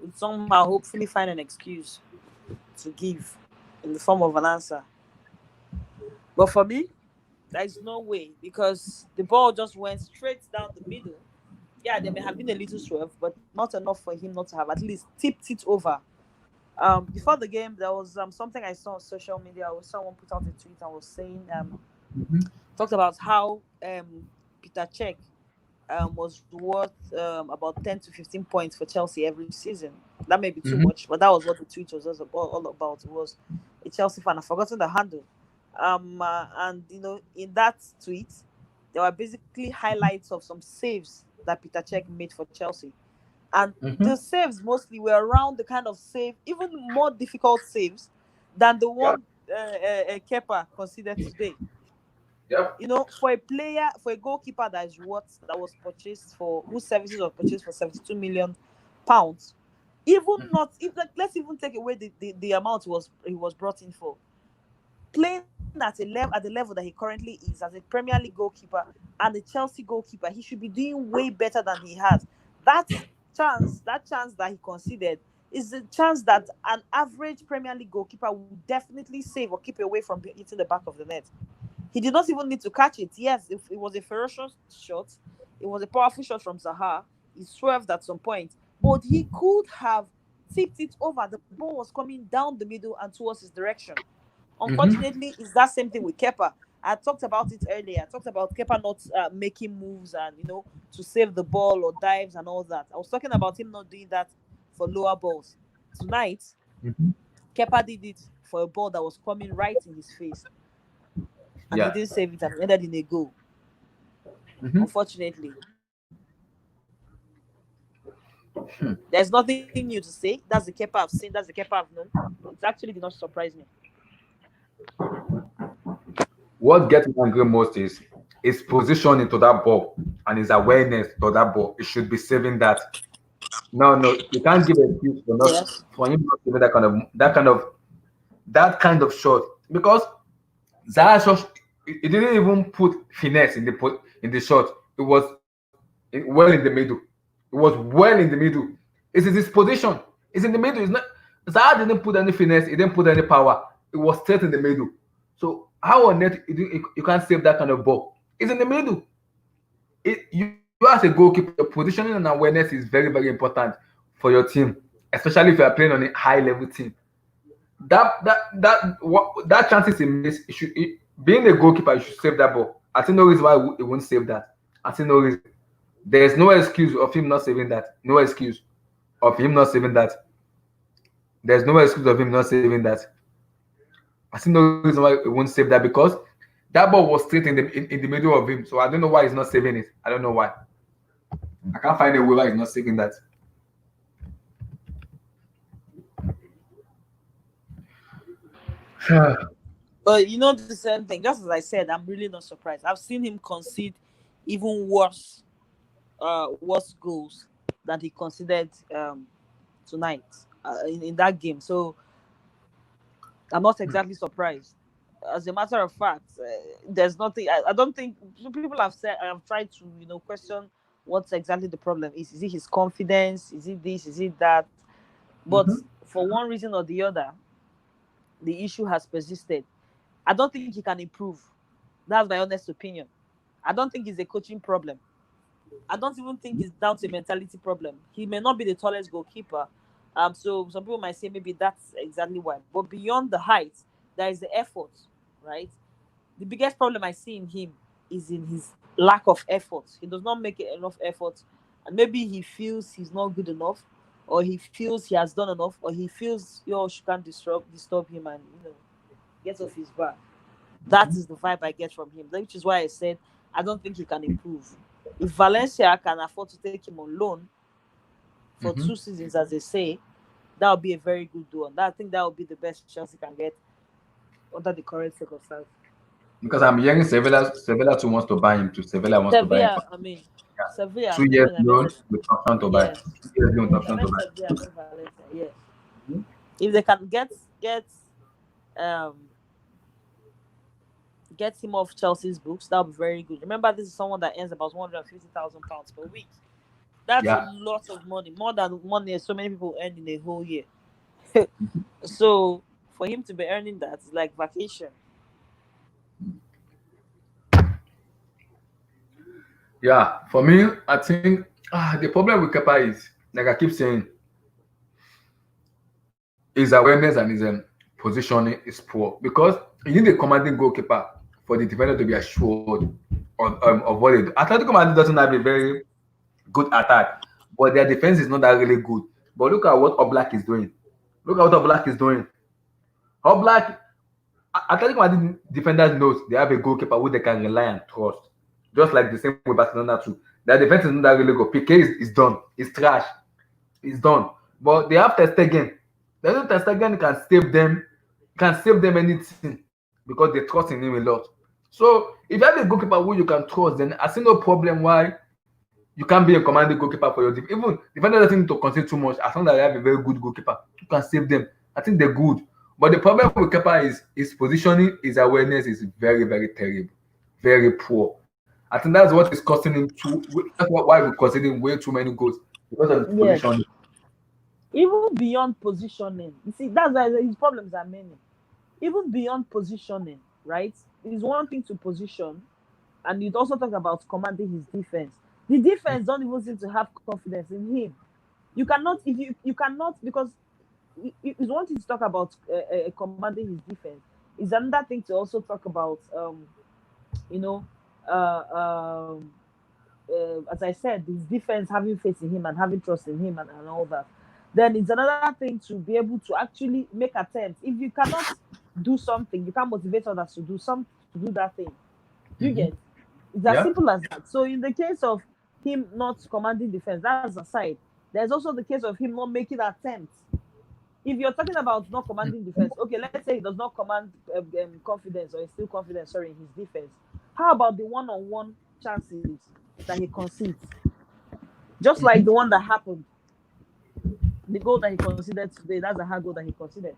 would somehow hopefully find an excuse to give in the form of an answer. But for me, there is no way because the ball just went straight down the middle. Yeah, there may have been a little swerve, but not enough for him not to have at least tipped it over. Before the game, there was something I saw on social media. Someone put out a tweet and was saying, talked about how Peter Cech was worth about 10 to 15 points for Chelsea every season. That may be too much, but that was what the tweet was all about. It was a Chelsea fan. I've forgotten the handle. And in that tweet, there were basically highlights of some saves that Peter Cech made for Chelsea. And the saves mostly were around the kind of save, even more difficult saves than the one Kepa considered today. Yeah. For a player, for a goalkeeper that was purchased for, whose services were purchased for 72 million pounds, even not if like, let's even take away the amount he was brought in for, playing at the level that he currently is as a Premier League goalkeeper and a Chelsea goalkeeper, he should be doing way better than he has. That that chance that he considered is a chance that an average Premier League goalkeeper would definitely save or keep away from hitting the back of the net. He did not even need to catch it. Yes, if it was a ferocious shot, it was a powerful shot from Zaha. He swerved at some point, but he could have tipped it over. The ball was coming down the middle and towards his direction. Mm-hmm. Unfortunately, it's that same thing with Kepa. I talked about it earlier. I talked about Kepa not making moves and to save the ball or dives and all that. I was talking about him not doing that for lower balls. Tonight, Mm-hmm. Kepa did it for a ball that was coming right in his face, and he Yeah. didn't save it and it ended in a goal. Mm-hmm. Unfortunately, there's nothing new to say. That's the Kepa I've seen. That's the Kepa I've known. It actually did not surprise me. What gets me angry most is his position into that ball and his awareness to that ball. He should be saving that. No, no, you can't give an excuse for not Yes. for him not saving that kind of shot because Zaha shot. He didn't even put finesse in the shot. It was well in the middle. It was well in the middle. It's his position. It's in the middle. It's not. Zaha didn't put any finesse. He didn't put any power. It was straight in the middle. So how on earth you can't save that kind of ball? It's in the middle. You as a goalkeeper, your positioning and awareness is very very important for your team, especially if you are playing on a high level team. That chances he missed. Being a goalkeeper, you should save that ball. I see no reason why he won't save that. I see no reason. There's no excuse of him not saving that. No excuse of him not saving that. There's no excuse of him not saving that. I see no reason why he won't save that because that ball was straight in the middle of him. So I don't know why he's not saving it. I don't know why. I can't find a way why he's not saving that. But the same thing. Just as I said, I'm really not surprised. I've seen him concede even worse goals than he considered tonight in that game. So I'm not exactly surprised. As a matter of fact, there's nothing. I don't think some people have said. I have tried to question what exactly the problem is. Is it his confidence? Is it this? Is it that? But Mhm. for one reason or the other, the issue has persisted. I don't think he can improve. That's my honest opinion. I don't think it's a coaching problem. I don't even think it's down to a mentality problem. He may not be the tallest goalkeeper. So some people might say maybe that's exactly why. But beyond the height, there is the effort, right? The biggest problem I see in him is in his lack of effort. He does not make enough effort, and maybe he feels he's not good enough, or he feels he has done enough, or he feels yo she can't disturb him and get off his back. That is the vibe I get from him, which is why I said I don't think he can improve. If Valencia can afford to take him on loan for Mhm. 2 seasons, as they say, that would be a very good one. I think that would be the best Chelsea can get under the current circumstances. Because I'm hearing Sevilla too wants to buy him too. Sevilla wants to buy him for Sevilla, I mean, Sevilla, I 2 years mean, I meant loan with option to buy. yes, 2 years loan with I option to meant buy. Sevilla, I meant Valencia, yes. If they can um get him off Chelsea's books, that would be very good. Remember, this is someone that earns about £150,000 per week. That's a Yeah. lot of money, more than money so many people earn in a whole year. So for him to be earning that is like vacation. Yeah. For me, I think the problem with Kepa is, like I keep saying, his awareness and his positioning is poor because you need a commanding goalkeeper for the defender to be assured of what they do. Atletico Madrid doesn't have a very good attack, but their defense is not that really good. But look at what Oblak is doing. Look at what Oblak is doing. Oblak, Atletico Madrid defenders knows they have a goalkeeper who they can rely and trust. Just like the same with Barcelona too. Their defense is not that really good. PK is done. It's trash. It's done. But they have Ter Stegen. They know Ter Stegen can save them anything because they trust in him a lot. So if you have a goalkeeper who you can trust, then I see no problem why you can't be a commanding goalkeeper for your team. Even defender doesn't need to concede too much as long as you have a very good goalkeeper. You can save them. I think they're good. But the problem with Kepa is his positioning, his awareness is very, very terrible, very poor. I think that's what is costing him too. That's why we're conceding way too many goals because of his Yes. positioning. Even beyond positioning, you see, that's why his problems are many. Even beyond positioning, right? It's one thing to position, and you'd also talk about commanding his defense. The defense don't even seem to have confidence in him. You cannot, if you cannot, because it's one thing to talk about commanding his defense. It's another thing to also talk about, you know, uh, um, as I said, his defense having faith in him and having trust in him and all that. Then it's another thing to be able to actually make attempts. If you cannot do something, you can't motivate others to do that thing. You Mhm. get, it's as Yeah. simple as that. So in the case of him not commanding defense, that's aside. There's also the case of him not making attempts. If you're talking about not commanding defense, okay, let's say he does not command confidence or is still confident, sorry, in his defense. How about the one-on-one chances that he concedes? Just like Mhm. the one that happened, the goal that he considered today, that's a hard goal that he considered.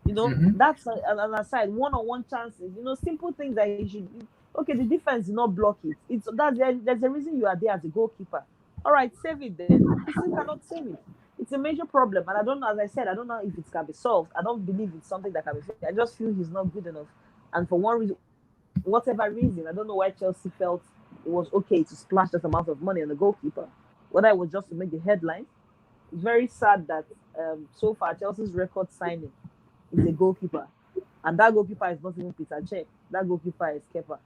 Mhm. That's an aside. One-on-one chances, simple things that he should. Okay, the defense did not block it. There's a reason you are there as a goalkeeper. All right, save it then. He still cannot save it. It's a major problem, and I don't know. As I said, I don't know if it can be solved. I don't believe it's something that can be fixed. I just feel he's not good enough, and for one reason, whatever reason, I don't know why Chelsea felt it was okay to splash this amount of money on the goalkeeper. Whether it was just to make the headlines. It's very sad that so far Chelsea's record signing is a goalkeeper, and that goalkeeper is not even Peter Cech. That goalkeeper is Kepa.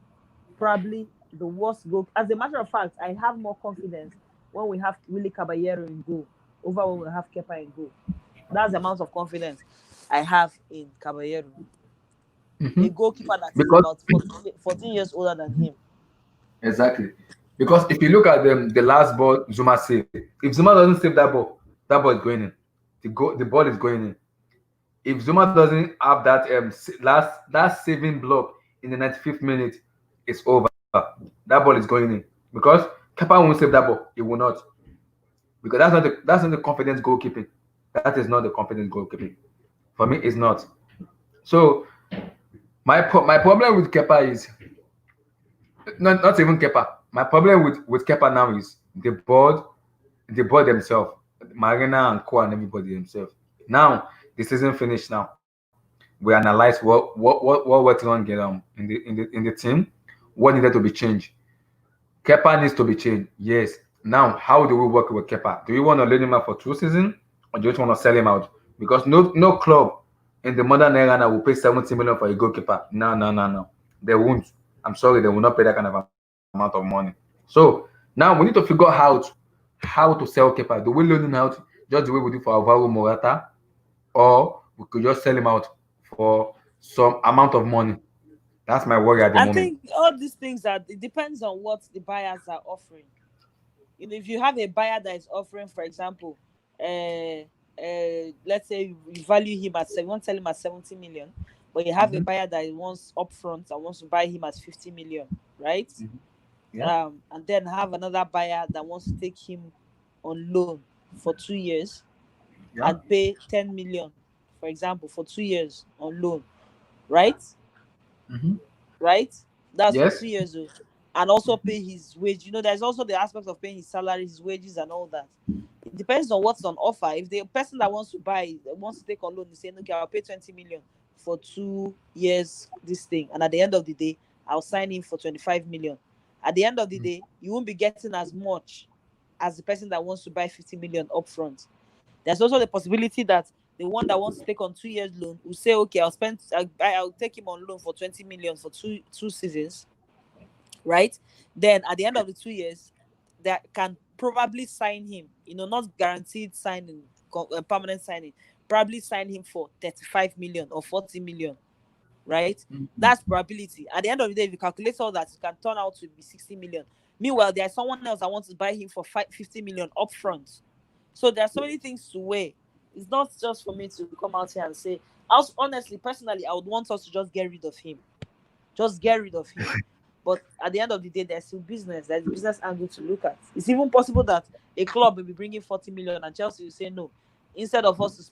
Probably the worst goal. As a matter of fact, I have more confidence when we have Willie Caballero in goal over when we have Kepa in goal. That's the amount of confidence I have in Caballero, a Mhm. goalkeeper that is Because about 14 years older than him. exactly. Because if you look at the last ball Zuma saved, if Zuma doesn't save that ball is going in. The ball is going in. If Zuma doesn't have that last saving block in the 95th minute, it's over. That ball is going in because Kepa won't save that ball. He will not because that's not the confidence goalkeeping. That is not the confidence goalkeeping. For me, it's not. So my problem with Kepa is not even Kepa. My problem with Kepa now is the board themselves, Marina and Co and everybody themselves. Now the season finished. Now we analyze what went wrong in the team, what needed to be changed. Kepa needs to be changed. Yes. Now, how do we work with Kepa? Do we want to let him out for 2 seasons, or do we just want to sell him out? Because no club in the modern era now will pay 70 million for a goalkeeper. No, no, no, no. They won't. I'm sorry, they will not pay that kind of amount of money. So now we need to figure out how to sell Kepa. Do we loan him out just the way we do for Alvaro Morata, or we could just sell him out for some amount of money? That's my worry at the I moment. think all these things it depends on what the buyers are offering. If you have a buyer that is offering, for example, let's say you value him at you want to sell him at 70 million, but you have a Mhm. buyer that wants upfront and wants to buy him at 50 million, right? Mhm. Yeah. And then have another buyer that wants to take him on loan for 2 years Yeah. and pay 10 million, for example, for 2 years on loan, right? Mhm. Right? That's for Yes. 2 years old. And also pay his wage. There's also the aspect of paying his salary, his wages, and all that. It depends on what's on offer. If the person that wants to buy wants to take on loan is saying, okay, I'll pay 20 million for 2 years, this thing, and at the end of the day, I'll sign in for 25 million. At the end of the day, you won't be getting as much as the person that wants to buy 50 million upfront. There's also the possibility that the one that wants to take on 2 years loan will say, okay, I'll take him on loan for 20 million for two seasons, right? Then at the end of the 2 years, that can probably sign him, not guaranteed signing, permanent signing, probably sign him for 35 million or 40 million, right? Mhm. That's probability. At the end of the day, if you calculate all that, it can turn out to be 60 million. Meanwhile, there's someone else that wants to buy him for 50 million upfront. So there are so many things to weigh. It's not just for me to come out here and say, honestly, personally, I would want us to just get rid of him. Just get rid of him. But at the end of the day, there's still business. There's a business angle to look at. It's even possible that a club will be bringing 40 million and Chelsea will say no. Instead of us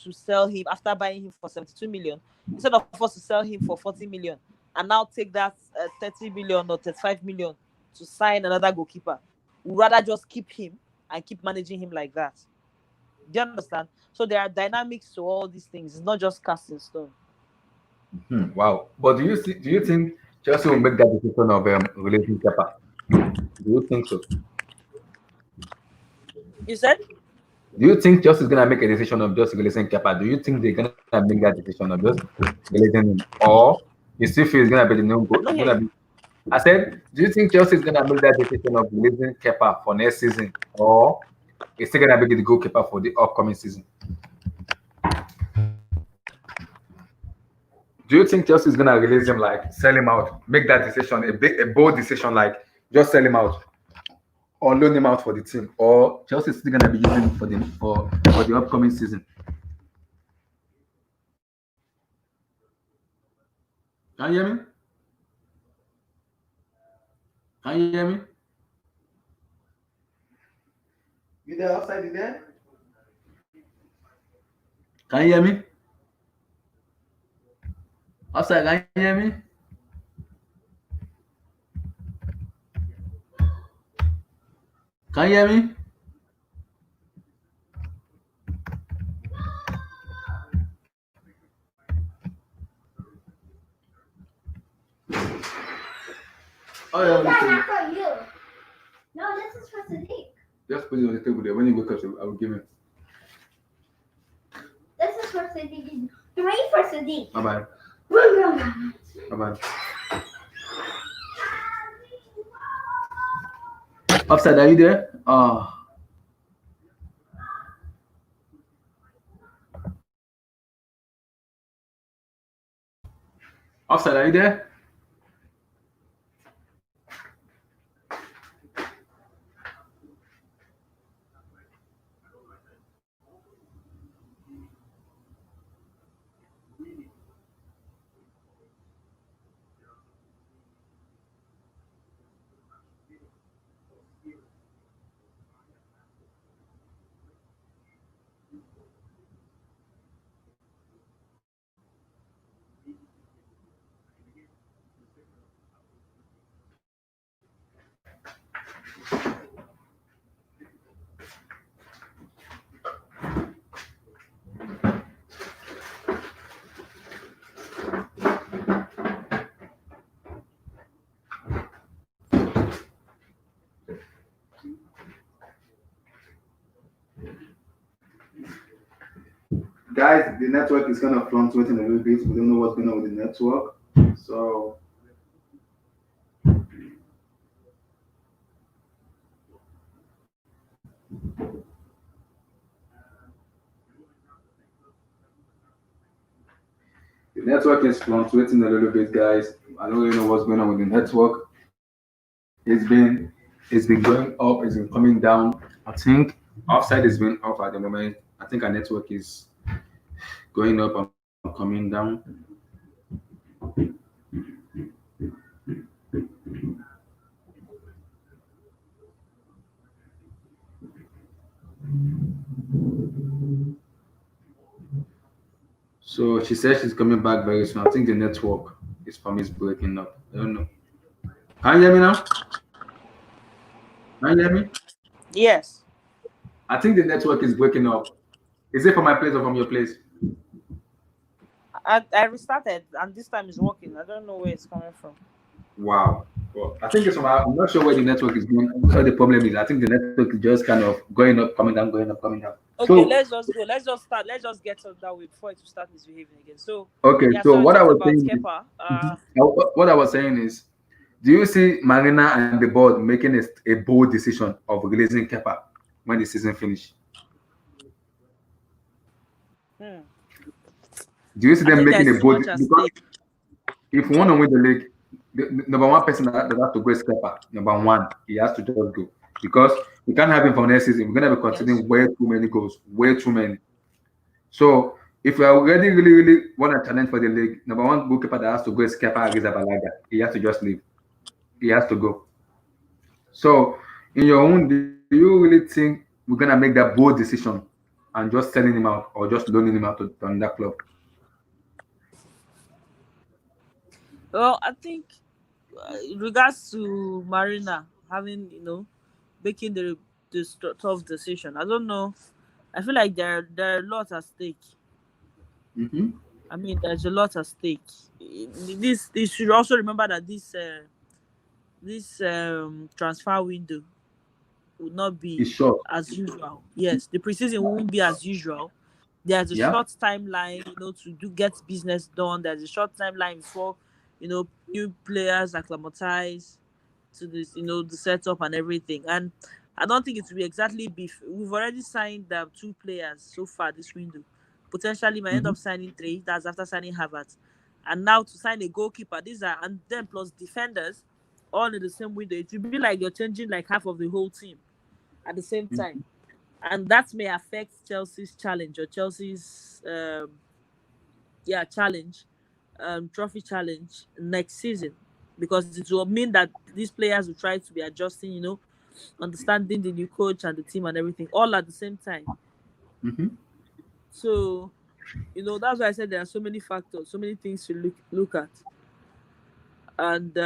to sell him after buying him for 72 million, instead of us to sell him for 40 million and now take that 30 million or 35 million to sign another goalkeeper, we'd rather just keep him and keep managing him like that. Do you understand? So there are dynamics to all these things. It's not just cast in stone. Wow. But do you think Chelsea will make that decision of releasing Kepa? Do you think so? You said? Do you think Chelsea is gonna make a decision of just releasing Kepa? Do you think they're gonna make that decision of just releasing him, or you still feel it's gonna be the new goal? I said, do you think Chelsea is gonna make that decision of releasing Kepa for next season, or is still gonna be the goalkeeper for the upcoming season? Do you think Chelsea is gonna release him, like sell him out, make that decision, a bold decision, like just sell him out or loan him out for the team, or Chelsea is still gonna be using him for the upcoming season? Can you hear me? Can you hear me? You there outside? You there? Can you hear me? Outside, can you hear me? Can you hear me? Oh, yeah, That's not for you. No, this is for Sadiq. Just put it on the table there. When you wake up, I will give it. This is for Sadiq. 3 for Sadiq. Bye bye. Bye bye. Upside, are you there? Upside, are you there? Guys, the network is kind of fluctuating a little bit. We don't know what's going on with the network. So the network is fluctuating a little bit, guys. I don't really know what's going on with the network. It's been going up, it's been coming down. I think offside is been off at the moment. I think our network is going up and coming down. So she says she's coming back very soon. I think the network is for me is breaking up. I don't know. Can you hear me now? Can you hear me? Yes. I think the network is breaking up. Is it from my place or from your place? I restarted and this time it's working. I don't know where it's coming from. Wow. Well, I think it's from I'm not sure where the network is going. What the problem is, I think the network is just kind of going up, coming down, going up, coming down. Okay, So let's just go. Let's just start. Let's just get on that way before it will start misbehaving again. So okay, yeah, so you what I talked was about saying Kepa. what I was saying is, do you see Marina and the board making a bold decision of releasing Kepa when the season finishes? Do you see them making a bold decision? Because if we want to win the league, the number one person that has to go is Kepa. Number one, he has to just go. Because we can't have him for next season. We're going to be considering way too many goals, way too many. So if we are already really want to challenge for the league, number one goalkeeper that has to go is Kepa Arrizabalaga. He has to just leave. He has to go. So, in your own, do you really think we're gonna make that bold decision and just selling him out or just loaning him out to another club? Well, I think in regards to Marina having, making the tough decision, I don't know. I feel like there are a lot at stake. Mm-hmm. I mean, there's a lot at stake. This should also remember that this transfer window would not It's be short. as usual. Yes, the preseason won't be as usual. There's a Yeah. short timeline, to do get business done. There's a short timeline before, new players acclimatize to this, the setup and everything. And I don't think it will be exactly beef. We've already signed two players so far this window. Potentially might end Mm-hmm. up signing three. That's after signing Havertz. And now to sign a goalkeeper, these are and then plus defenders all in the same window. It will be like you're changing like half of the whole team at the same time. And that may affect Chelsea's challenge or Chelsea's challenge, trophy challenge next season, because it will mean that these players will try to be adjusting, understanding the new coach and the team and everything all at the same time. Mm-hmm. So, that's why I said there are so many factors, so many things to look at. And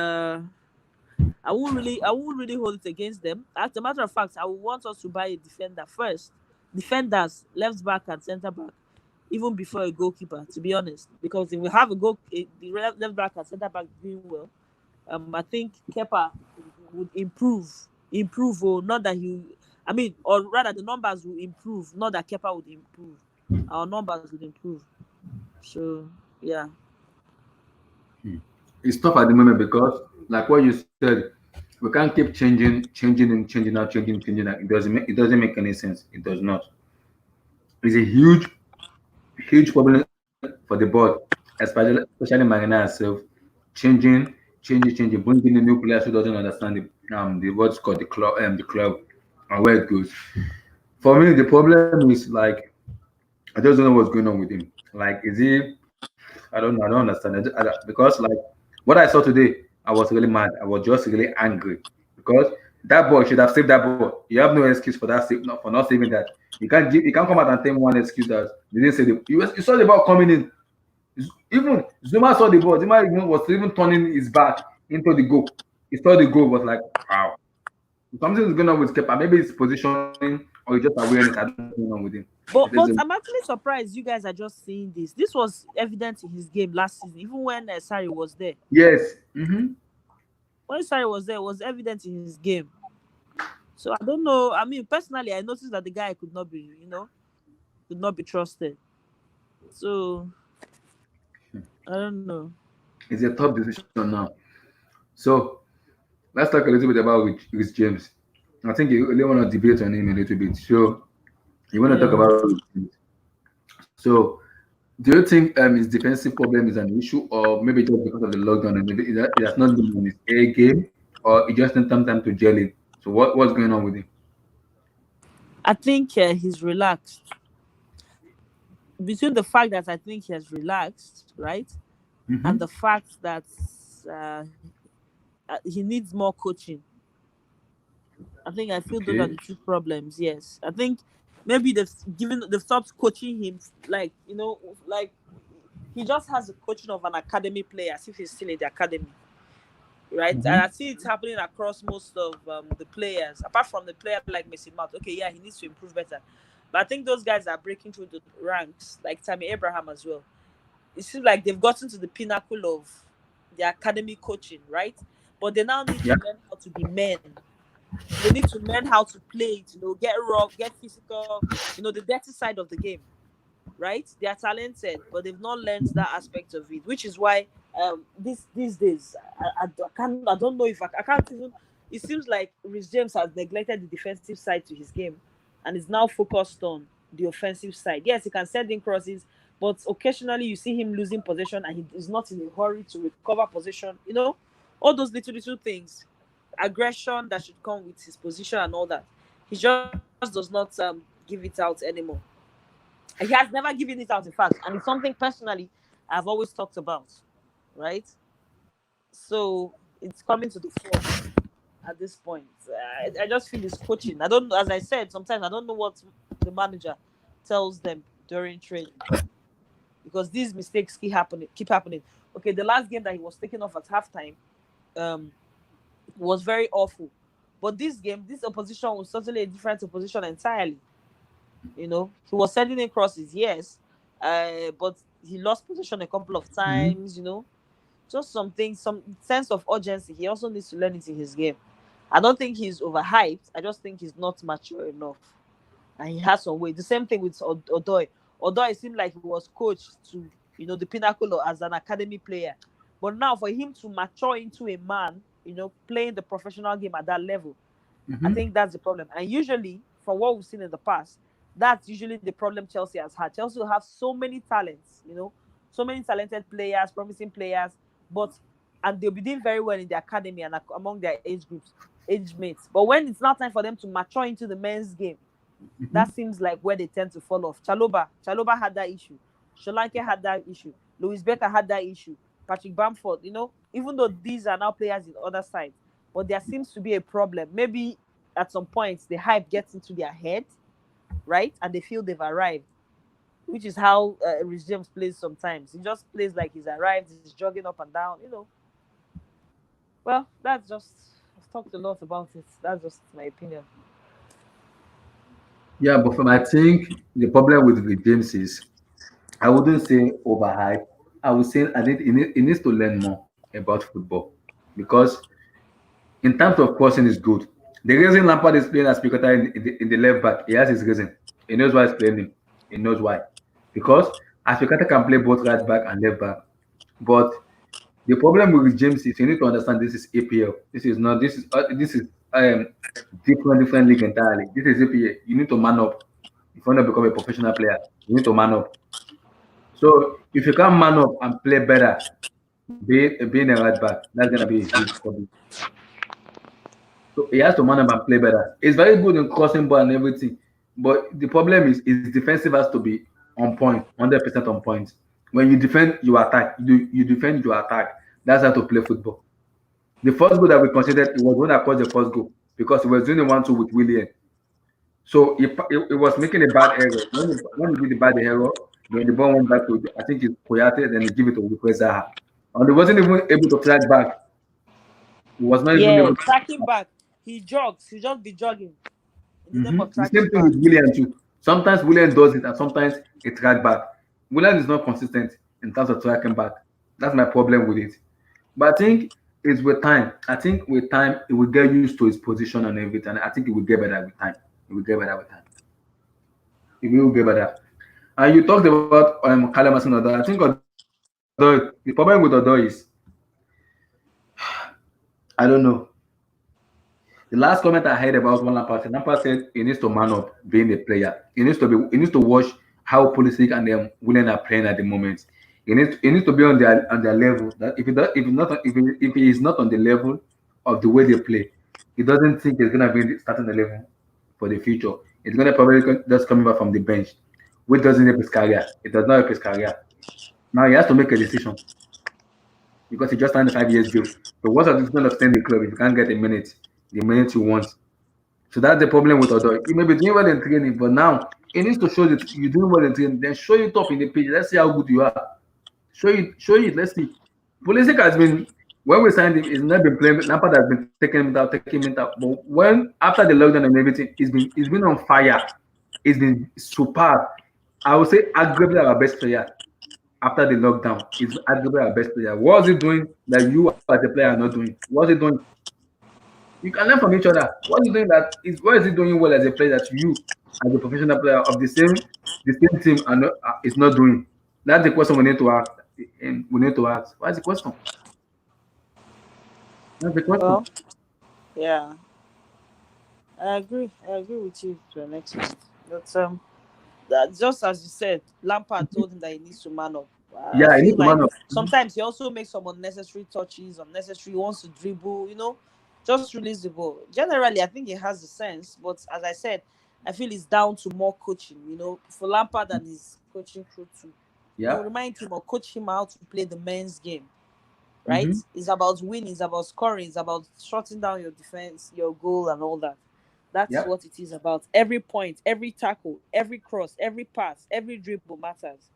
I won't really hold it against them. As a matter of fact, I would want us to buy a defender first. Defenders, left back and centre back, even before a goalkeeper, to be honest. Because if we have the left back and centre back doing well, I think Kepa would improve, or not that I mean, or rather the numbers will improve, not that Kepa would improve. Our numbers would improve. So yeah. It's tough at the moment because, like what you said, we can't keep changing out. It doesn't make any sense. It does not. It's a huge problem for the board, especially Marina herself, changing, changing, bringing in new players who doesn't understand the what's called the club and where it goes. For me, the problem is like I just don't know what's going on with him. Like, is he? I don't understand. Because like what I saw today, I was really mad. I was just really angry because that ball should have saved that ball. You have no excuse for that save, not for not saving that. You can't come out and tell me one excuse that they didn't say you saw the ball coming in. Even Zuma saw the ball. Zuma even was even turning his back into the goal. He saw the goal, was like, wow. Something is going on with Kepa. Maybe it's positioning or it's just awareness. I don't know what's going on with him. It But doesn't. I'm actually surprised you guys are just seeing this. This was evident in his game last season, even when Sarri was there. Yes. Mm-hmm. When Sarri was there, it was evident in his game. So I don't know. I mean, personally, I noticed that the guy could not be trusted. So I don't know. It's a tough decision now. So let's talk a little bit about Rich James. I think you really want to debate on him a little bit. So you want to talk Yeah. about Rich James. So do you think his defensive problem is an issue, or maybe just because of the lockdown and maybe it has not been on his A game, or it just needs some time to gel it? So what's going on with him? I think he's relaxed. Between the fact that I think he has relaxed, right, and Mm-hmm. the fact that uh, he needs more coaching. I feel those are Okay. the two problems. Yes, I think maybe they've stopped coaching him, like like he just has the coaching of an academy player as if he's still in the academy, right? And Mm-hmm. I see it happening across most of the players, apart from the player like Messi Mount. Okay, yeah, he needs to improve better, but I think those guys are breaking through the ranks, like Tammy Abraham as well. It seems like they've gotten to the pinnacle of the academy coaching, right? But they now need to Yeah. learn how to be men. They need to learn how to play it, get raw, get physical, the dirty side of the game, right? They are talented, but they've not learned that aspect of it, which is why these days I don't know if I can't even. It seems like Rhys James has neglected the defensive side to his game, and is now focused on the offensive side. Yes, he can send in crosses, but occasionally you see him losing possession, and he is not in a hurry to recover possession. All those little things, aggression that should come with his position and all that. He just does not give it out anymore. He has never given it out, in fact, and it's something personally I've always talked about, right? So it's coming to the fore at this point. I just feel it's coaching. I don't know, as I said, sometimes I don't know what the manager tells them during training because these mistakes keep happening. Okay, the last game that he was taken off at halftime um was very awful. But this game, this opposition was totally a different opposition entirely. He was sending in crosses, yes, but he lost position a couple of Mhm. times. Just something, some sense of urgency. He also needs to learn it in his game. I don't think he's overhyped. I just think he's not mature enough, and he has some weight. The same thing with Odoi. Odoi seemed like he was coached to, the pinnacle as an academy player, but now for him to mature into a man, playing the professional game at that level, I Mhm. think that's the problem. And usually, from what we've seen in the past, that's usually the problem Chelsea has had. Chelsea will have so many talents, so many talented players, promising players, but and they'll be doing very well in the academy and among their age mates. But when it's now time for them to mature into the men's game, Mhm. that seems like where they tend to fall off. Chaloba had that issue. Solanke had that issue. Louis Becker had that issue. Patrick Bamford, even though these are now players in other sides, but there seems to be a problem. Maybe at some points the hype gets into their head, right? And they feel they've arrived, which is how Rhys James plays sometimes. He just plays like he's arrived, he's jogging up and down. Well, that's just, I've talked a lot about it. That's just my opinion. Yeah, but from I think the problem with James is I wouldn't say overhype. I would say I think he needs to learn more about football because in terms of crossing is good. The reason Lampard is playing as Piqueta in the left back, he has his reason. He knows why he's playing him. He knows why. Because as Piqueta can play both right back and left back. But the problem with James is you need to understand this is APL. This is not this is um different league entirely. This is APL. You need to man up. If you want to become a professional player, you need to man up. So if you can't man up and play better, being a right back, that's gonna be a huge problem. So he has to man up and play better. He's very good in crossing ball and everything, but the problem is his defensive has to be on point, 100% on point. When you defend, you attack. You defend, you attack. That's how to play football. The first goal that we considered it was when I caused the first goal because he was doing the 1-2 with William. So he was making a bad error. When he did the bad error, then the ball went back to I think it's Koyate, then he give it to Wilfred Zaha. And he wasn't even able to track back. He was not even Yeah, able to. tracking back. He jogs. He just be jogging in the name of The tracking same thing back. with William too. Sometimes William does it and sometimes he track back. William is not consistent in terms of tracking back. That's my problem with it. But I think it's with time. I think with time he will get used to his position and everything. I think he will get better with time. He will get better with time. He will get better. And you talked about Callum Hudson-Odoi. I think Odoi, the problem with Odoi is I don't know. The last comment I heard about one Lampard said he needs to man up being a player. He needs to watch how Pulisic and Willian are playing at the moment. He needs to be on their level. That if he is not on the level of the way they play, he doesn't think he's gonna be starting the level for the future. It's gonna probably just coming back from the bench, which doesn't help his career. It does not help his career. Now he has to make a decision because he just signed a 5 years deal. So what's the point of staying in the club if you can't get the minute you want? So that's the problem with Odoi. He may be doing well in training, but now he needs to show that you're doing well in training. Then show it up in the pitch. Let's see how good you are. Show it. Let's see. Pulisic has been when we signed him, he's not been playing. Lampard has been taking him out. But when after the lockdown and everything, he's been on fire. He's been superb. I would say arguably our best player after the lockdown. He's arguably our best player. What is he doing that you as a player are not doing? What is he doing? You can learn from each other. What is he doing well as a player that you, as a professional player of the same team, is not doing? That's the question we need to ask. And we need to ask. What's the question? That's the question. Well, yeah, I agree. I agree with you to an extent. But that just as you said, Lampard told him that he needs to man up. I Yeah, I need feel to like man up. sometimes he also makes some unnecessary touches, unnecessary wants to dribble, just release the ball. Generally, I think he has the sense, but as I said, I feel it's down to more coaching. For Lampard and his coaching crew to Yeah. remind him or coach him how to play the men's game. Right? Mm-hmm. It's about winning, it's about scoring, it's about shutting down your defense, your goal, and all that. That's Yeah. what it is about. Every point, every tackle, every cross, every pass, every dribble matters.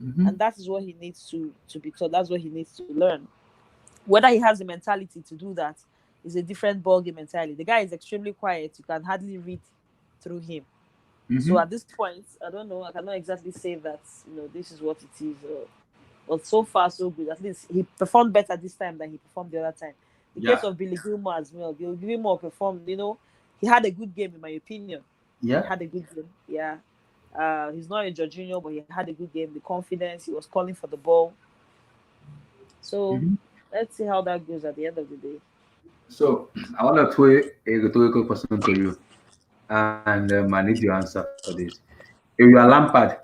Mm-hmm. And that is what he needs to be taught. That's what he needs to learn. Whether he has the mentality to do that is a different ballgame entirely. The guy is extremely quiet. You can hardly read through him. So Mm-hmm. at this point, I don't know. I cannot exactly say that this is what it is. But so far, so good. At least he performed better this time than he performed the other time. The Yeah. case of Billy Gilmore as well. Billy Gilmore performed. He had a good game in my opinion. Yeah. He had a good game. Yeah. He's not a Jorginho, but he had a good game. The confidence, he was calling for the ball. So Mm-hmm. let's see how that goes at the end of the day. So I want to throw a rhetorical question to you, and I need your answer for this. If you are Lampard,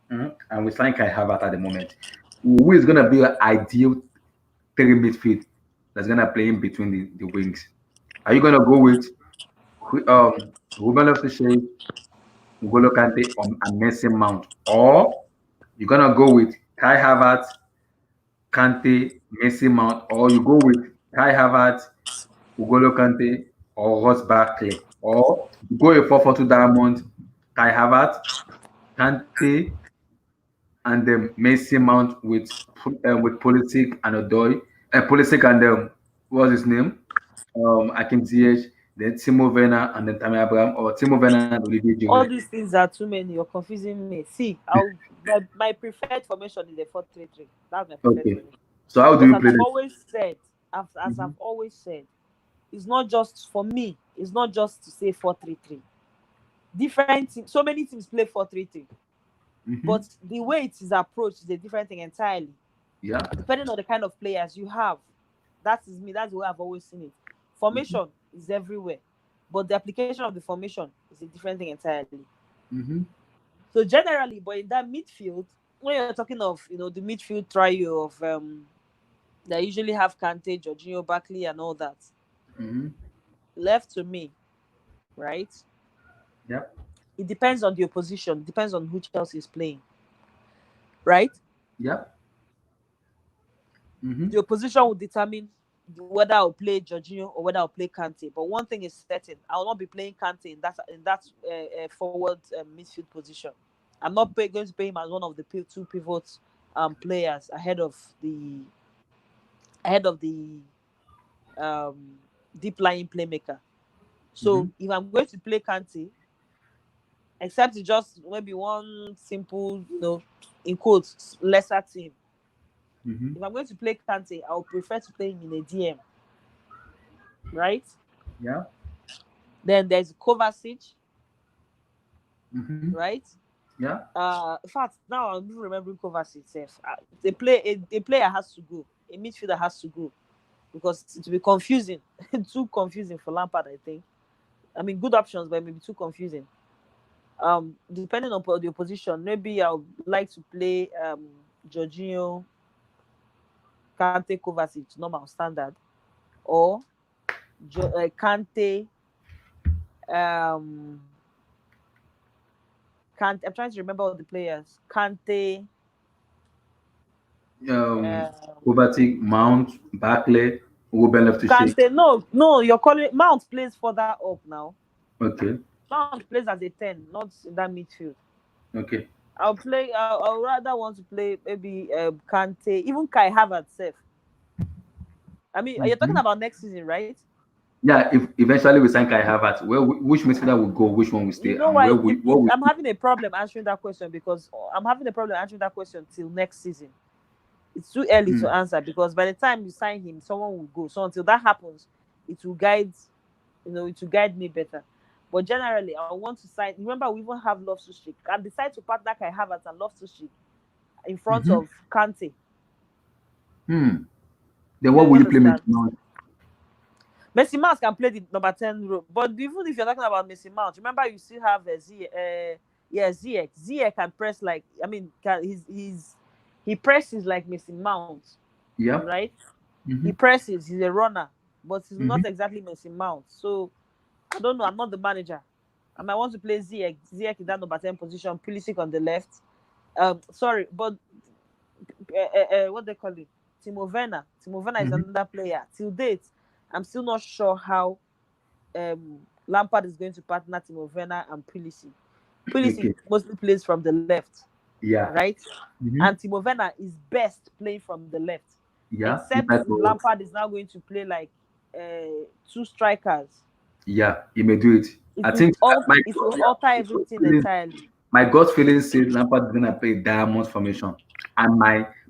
and we sign Kai Havertz at the moment, who is going to be an ideal three midfield that's going to play in between the wings? Are you going to go with Ruben Loftus-Cheek, N'Golo Kante, and Mason Mount, or you're going to go with Kai Havertz, Kante, Mason Mount, or you go with Kai Havertz, N'Golo Kante, or Ross Barkley, or you go a 4-4-2 diamond, Kai Havertz, Kante, and then Mason Mount with Pulisic and Odoi, Pulisic and what's his name? Akim Ziyech, then Timo Werner and then Tammy Abraham, or Timo Werner and Olivier All Giroud. these things are too many. You're confusing me. See, my preferred formation is a 4-3-3. That's my preferred Okay. formation. So how do Because you as play I've this? always said, as Mhm. I've always said, it's not just for me. It's not just to say 4-3-3. Different teams, so many teams play 4-3-3, Mhm. but the way it is approached is a different thing entirely. Yeah. Depending on the kind of players you have, that is me. That's the way I've always seen it. Mhm. Formation is everywhere, but the application of the formation is a different thing entirely. Mhm. So generally, but in that midfield, when you're talking of the midfield trio of they usually have Kante, Jorginho, Barkley, and all that. Mhm. Left to me, right? Yeah. It depends on the opposition. It depends on who Chelsea is playing, right? Yeah. Mhm. The opposition will determine whether I'll play Jorginho or whether I'll play Kante. But one thing is certain: I will not be playing Kante in that forward midfield position. I'm not going to play him as one of the two pivot players ahead of the um, deep lying playmaker. So Mhm. if I'm going to play Kante, except it's just maybe one simple, in quotes, lesser team. Mhm. If I'm going to play Kante, I would prefer to play him in a DM, right? Yeah. Then there's Kovacic, Mhm. right? Yeah. In fact, now I'm even remembering Kovacic. A player has to go. A midfielder has to go because it will be confusing, too confusing for Lampard. I think. I mean, good options, but maybe too confusing. Depending on the opposition, maybe I would like to play Jorginho, Kante, Kovacic, normal standard, or Kante, um, Kante. I'm trying to remember all the players. Kante, Um, uh, Kovacic, Mount, Barkley, Ruben Loftus-Cheek. Kante. No, you're calling Mount plays further up now. Okay. Mount plays as a 10, not in that midfield. Okay. I'll rather want to play maybe Kante, even Kai Havertz. Self. I mean, you're talking Mhm. about next season, right? Yeah. If eventually we sign Kai Havertz, which midfielder will go, which one will You stay, know and why? what will? I'm having a problem answering that question because I'm having a problem answering that question till next season. It's too early to Mm. answer because by the time you sign him, someone will go. So until that happens, it will guide me better. But generally, I want to sign. Remember, we even have Loftus-Cheek. I decide to partner Kai Havertz and Loftus-Cheek in front Mhm. of Kante. Hmm. Then what You will you play understand? Mason Mount? Messi Mount can play the number 10 role, but even if you're talking about Messi Mount, remember you still have Ziyech. Ziyech can press like he presses like Messi Mount, Yeah. right? He Mhm. presses. He's a runner, but he's not Mhm. exactly Messi Mount. So I don't know. I'm not the manager. I might want to play Ziyech. Ziyech in that number 10 position, Pulisic on the left. Sorry, but what they call it? Timo Werner. Timo Werner is Mhm. another player. Till date, I'm still not sure how Lampard is going to partner Timo Werner and Pulisic. Pulisic Okay. mostly plays from the left, Yeah. right? Mhm. And Timo Werner is best playing from the left. Yeah. Except Inside if forward. Lampard is now going to play like two strikers. Yeah, he may do it. It I will think all my it will alter everything entirely. my gut feeling says Lampard is gonna play diamond formation, and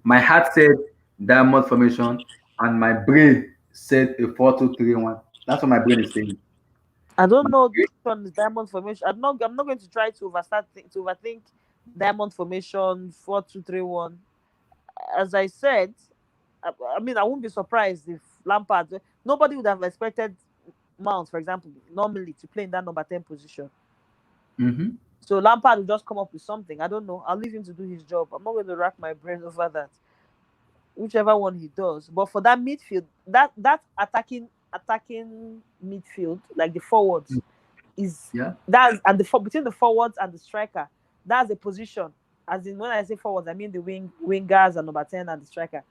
my heart said diamond formation, and my brain said a 4-2-3-1. That's what my brain is saying. I don't My know brain, which one is diamond formation. I'm not going to try to overthink diamond formation 4-2-3-1. As I said, I mean I wouldn't be surprised if Lampard. Nobody would have expected Mount, for example, normally to play in that number 10 position. Mhm. So Lampard will just come up with something. I don't know. I'll leave him to do his job. I'm not going to rack my brain over that. Whichever one he does. But for that midfield, that attacking midfield, like the forwards, is Yeah, that's and between the forwards and the striker, that's a position. As in when I say forwards, I mean the wingers and number 10 and the striker.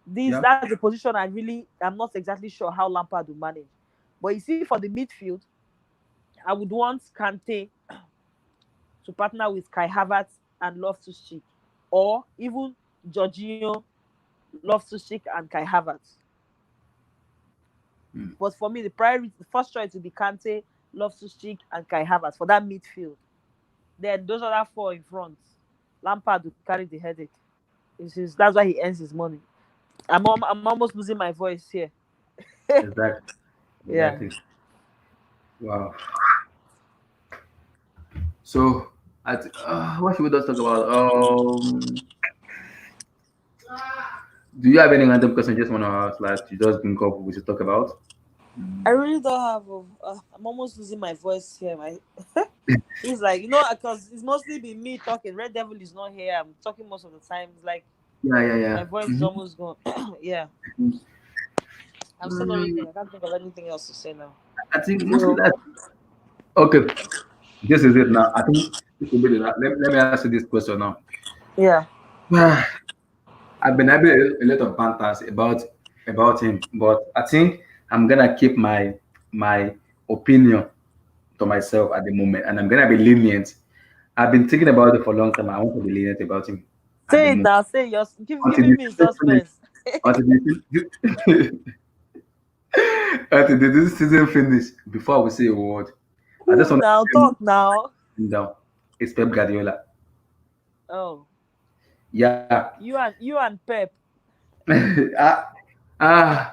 This yeah. That's the position I'm not exactly sure how Lampard will manage. But you see, for the midfield, I would want Kante to partner with Kai Havertz and Loftus-Cheek, or even Jorginho, Loftus-Cheek, and Kai Havertz. Mm. But for me, the first choice would be Kante, Loftus-Cheek, and Kai Havertz for that midfield. Then those other four in front, Lampard will carry the headache. That's why he earns his money. I'm almost losing my voice here. Exactly. Yeah. Exactly. Wow. So, what should we just talk about? Do you have any random question you just want to ask, like you just think of we should talk about? I really don't have. I'm almost losing my voice here. It's like because it's mostly been me talking. Red Devil is not here. I'm talking most of the time. It's like Yeah, yeah, yeah. my voice is Mhm. almost gone. Yeah, I've said Mm, everything. I can't think of anything else to say now. I think mostly So that. Okay, this is it now. I think this will be the let me ask you this question now. yeah, I've been having a lot of banters about him, but I think I'm gonna keep my opinion to myself at the moment, and I'm gonna be lenient. I've been thinking about it for a long time. I want to be lenient about him at the say it moment now. Say yours. until Giving the me season finish. suspense. Until the, until this season finish before we say a word. I just Who want now? to Talk now. him down. It's Pep Guardiola. Oh, Yeah. you and Pep. ah, ah.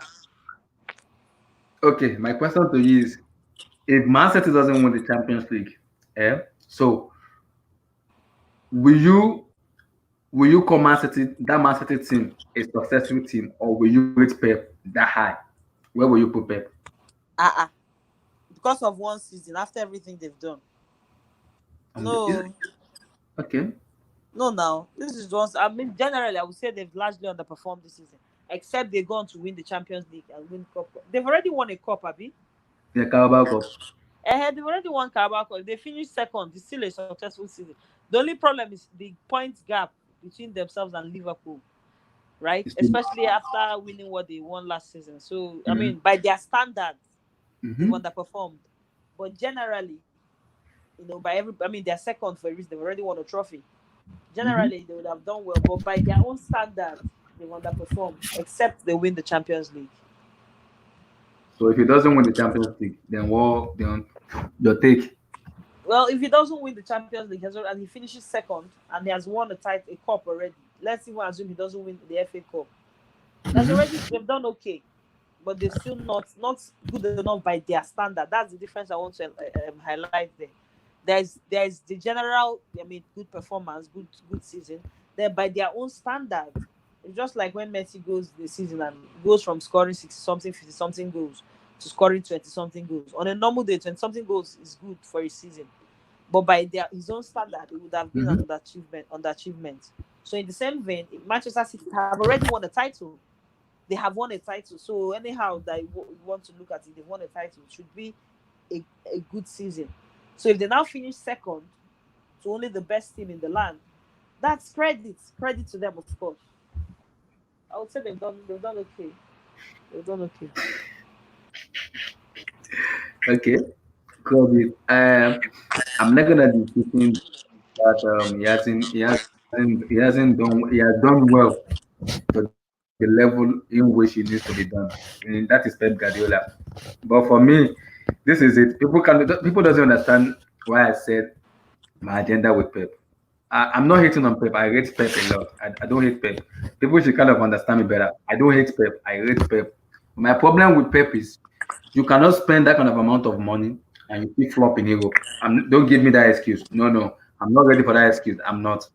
Okay. My question to you is: if Man City doesn't win the Champions League, so will you will you call Man City team a successful team, or will you rate Pep that high? Where will you put Pep? Uh-uh. Because of one season, after everything they've done. Is No, okay. no. Now this is once. I mean, generally, I would say they've largely underperformed this season, except they're going to win the Champions League and win cup. They've already won a cup, Abi. The Carabao Cup. They've already won Carabao Cup. They finished second. It's still a successful season. The only problem is the points gap between themselves and Liverpool, right? It's still, Especially after winning what they won last season. So, I mm-hmm, mean, by their standards, they've mm-hmm, underperformed. But generally, I mean, they're second for a reason. They've already won a trophy. mm-hmm. Generally, they would have done well, but by their own standards, they've underperformed. Except they win the Champions League. So if he doesn't win the Champions League, then what? Then your take. Well, if he doesn't win the Champions League and he finishes second and he has won a cup already, let's even assume he doesn't win the FA Cup. Mm-hmm. They've done okay, but they're still not good enough by their standard. That's the difference I want to highlight there. There's the general, I mean, good performance, good season. Then by their own standard, it's just like when Messi goes the season and goes from scoring 60 something, 50 something goals to scoring 20 something goals. On a normal day, 20 something goals is good for a season, but by his own standard, it would have been Mm-hmm. an underachievement. So in the same vein, Manchester City have already won a title. They have won a title. So anyhow that you want to look at it, they've won a title. It should be a good season. So if they now finish second to only the best team in the land, that's credit. Credit to them, of course. I would say they've done okay. They've done okay. Okay, Kobe. I'm not gonna be thinking that he has done well to the level in which it needs to be done. And that is Pep Guardiola. But for me, this is it. People doesn't understand why I said my agenda with Pep. I'm not hating on Pep. I rate Pep a lot. I don't hate Pep. People should kind of understand me better. I don't hate Pep. I rate Pep. My problem with Pep is you cannot spend that kind of amount of money and you keep flop in Europe. Don't give me that excuse. No, no. I'm not ready for that excuse. I'm not.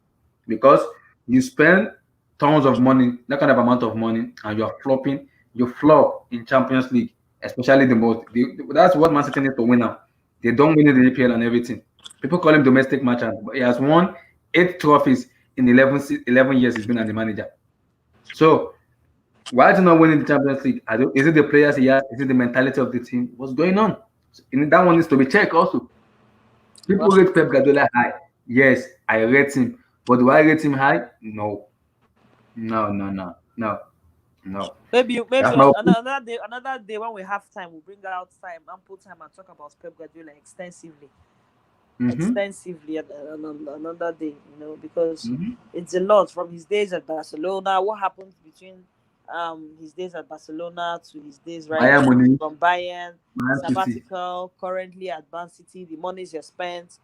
Because you spend tons of money, that kind of amount of money, and you're flopping, you flop in Champions League, especially the most. That's what Man City needs to win now. They don't win the EPL and everything. People call him domestic merchant, but he has won 8 trophies in 11 years he's been as the manager. So why is he not winning the Champions League? Is it the players he has? Is it the mentality of the team? What's going on? That one needs to be checked also. People rate Pep Guardiola high. Yes, I rate him. But do I rate him high? No. No, no, no, no, no. Maybe That's my opinion. another day when we have time, we'll bring out ample time, and talk about Pep Guardiola extensively. Extensively another day, because it's a lot from his days at Barcelona. What happened between his days at Barcelona to his days from Bayern, sabbatical, currently at Man City, the monies you spent.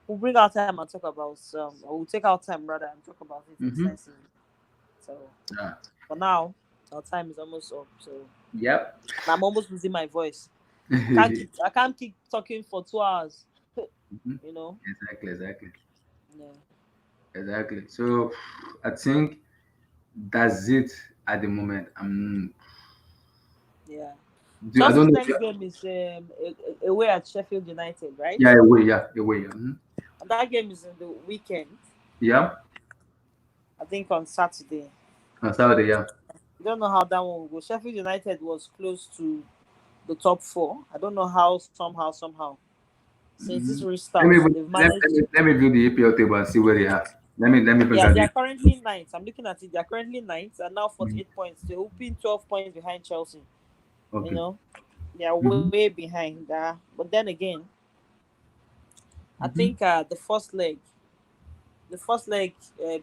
We'll bring out time and talk about we'll take our time rather and talk about it extensively. So for now, our time is almost up. So yep, I'm almost losing my voice. I can't keep talking for 2 hours. Exactly. Yeah. Exactly. So I think that's it at the moment. Yeah. I don't know. Next game is away at Sheffield United, right? Yeah, away. Yeah. And that game is in the weekend. Yeah. I think on Saturday. On Saturday, yeah. I don't know how that one will go. Sheffield United was close to the top 4. I don't know how somehow. Since this restart, let me view the EPL table and see where they are. Let me bring they are currently 9th. I'm looking at it. They are currently 9th and now 48 points. They're hoping 12 points behind Chelsea. Okay. They are way behind. But then again, I think the first leg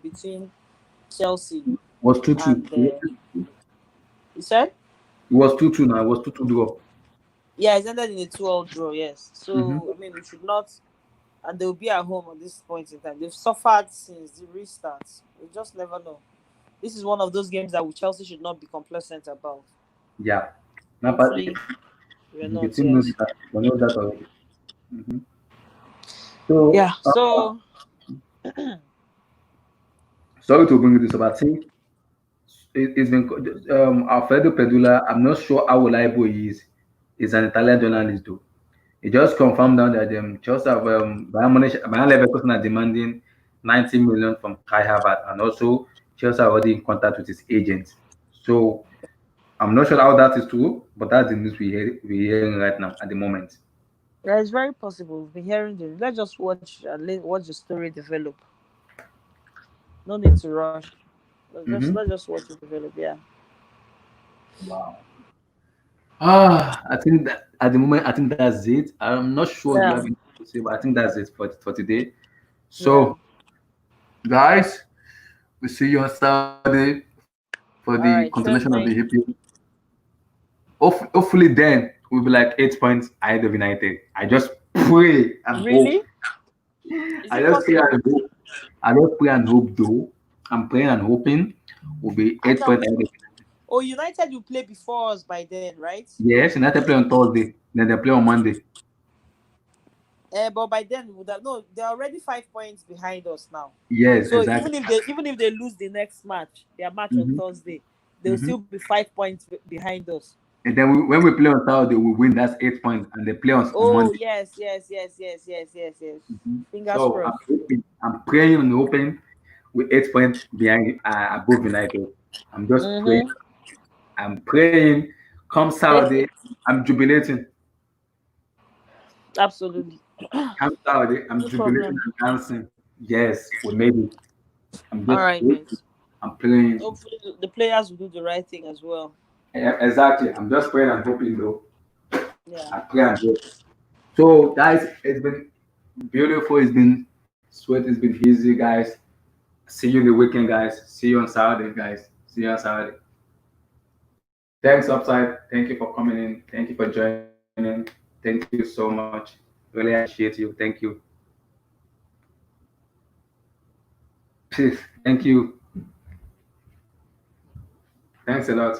between Chelsea was 2-2. You said? It was 2-2 now. It was 2-2 draw. Yeah, it's ended in a 2-2 draw, yes. So, I mean, we should not... And they'll be at home at this point in time. They've suffered since the restart. We just never know. This is one of those games that Chelsea should not be complacent about. Yeah. No, but the team knows that already. So, yeah, so... sorry to bring this up. I think it's been Alfredo Pedula. I'm not sure how reliable he is. He's an Italian journalist, though. He just confirmed now that Chelsea have Bayern Leverkusen are demanding 90 million from Kai Havertz, and also Chelsea are already in contact with his agent. So I'm not sure how that is true, but that's the news we're hearing right now at the moment. Yeah, it's very possible. We've been hearing this. Let's just watch the story develop. No need to rush. Let's just watch it develop. Yeah. Wow. I think that at the moment, I think that's it. I'm not sure if you have anything to say, but I think that's it for today. So, guys, we see you on Saturday for the continuation of the EPL. Hopefully, then we'll be like 8 points ahead of United. I just pray and hope. I just pray and hope, though. I'm praying and hoping we'll be 8 points ahead of United. Oh, United will play before us by then, right? Yes, United play on Thursday. Then they play on Monday. But by then, they're already 5 points behind us now. Yes, so exactly. even if they lose the next match, their match on Thursday, they'll still be 5 points behind us. And then when we play on Saturday, we win. That's 8 points, and they play on Monday. Yes. Fingers crossed. I'm praying and hoping with 8 points behind above United. I'm just praying. I'm praying. Come Saturday, I'm jubilating. Absolutely. Camp Saudi, I'm No jubilating problem. and dancing. Yes, we made it. I'm All just right, waiting. guys. I'm playing. Hopefully, the players will do the right thing as well. Yeah, exactly. I'm just praying and hoping though. Yeah. I pray and hope. So guys, it's been beautiful. It's been sweet. It's been easy, guys. See you in the weekend, guys. See you on Saturday, guys. See you on Saturday. Thanks, Upside. Thank you for coming in. Thank you for joining. Thank you so much. Really appreciate you. Thank you. Peace. Thank you. Thanks a lot.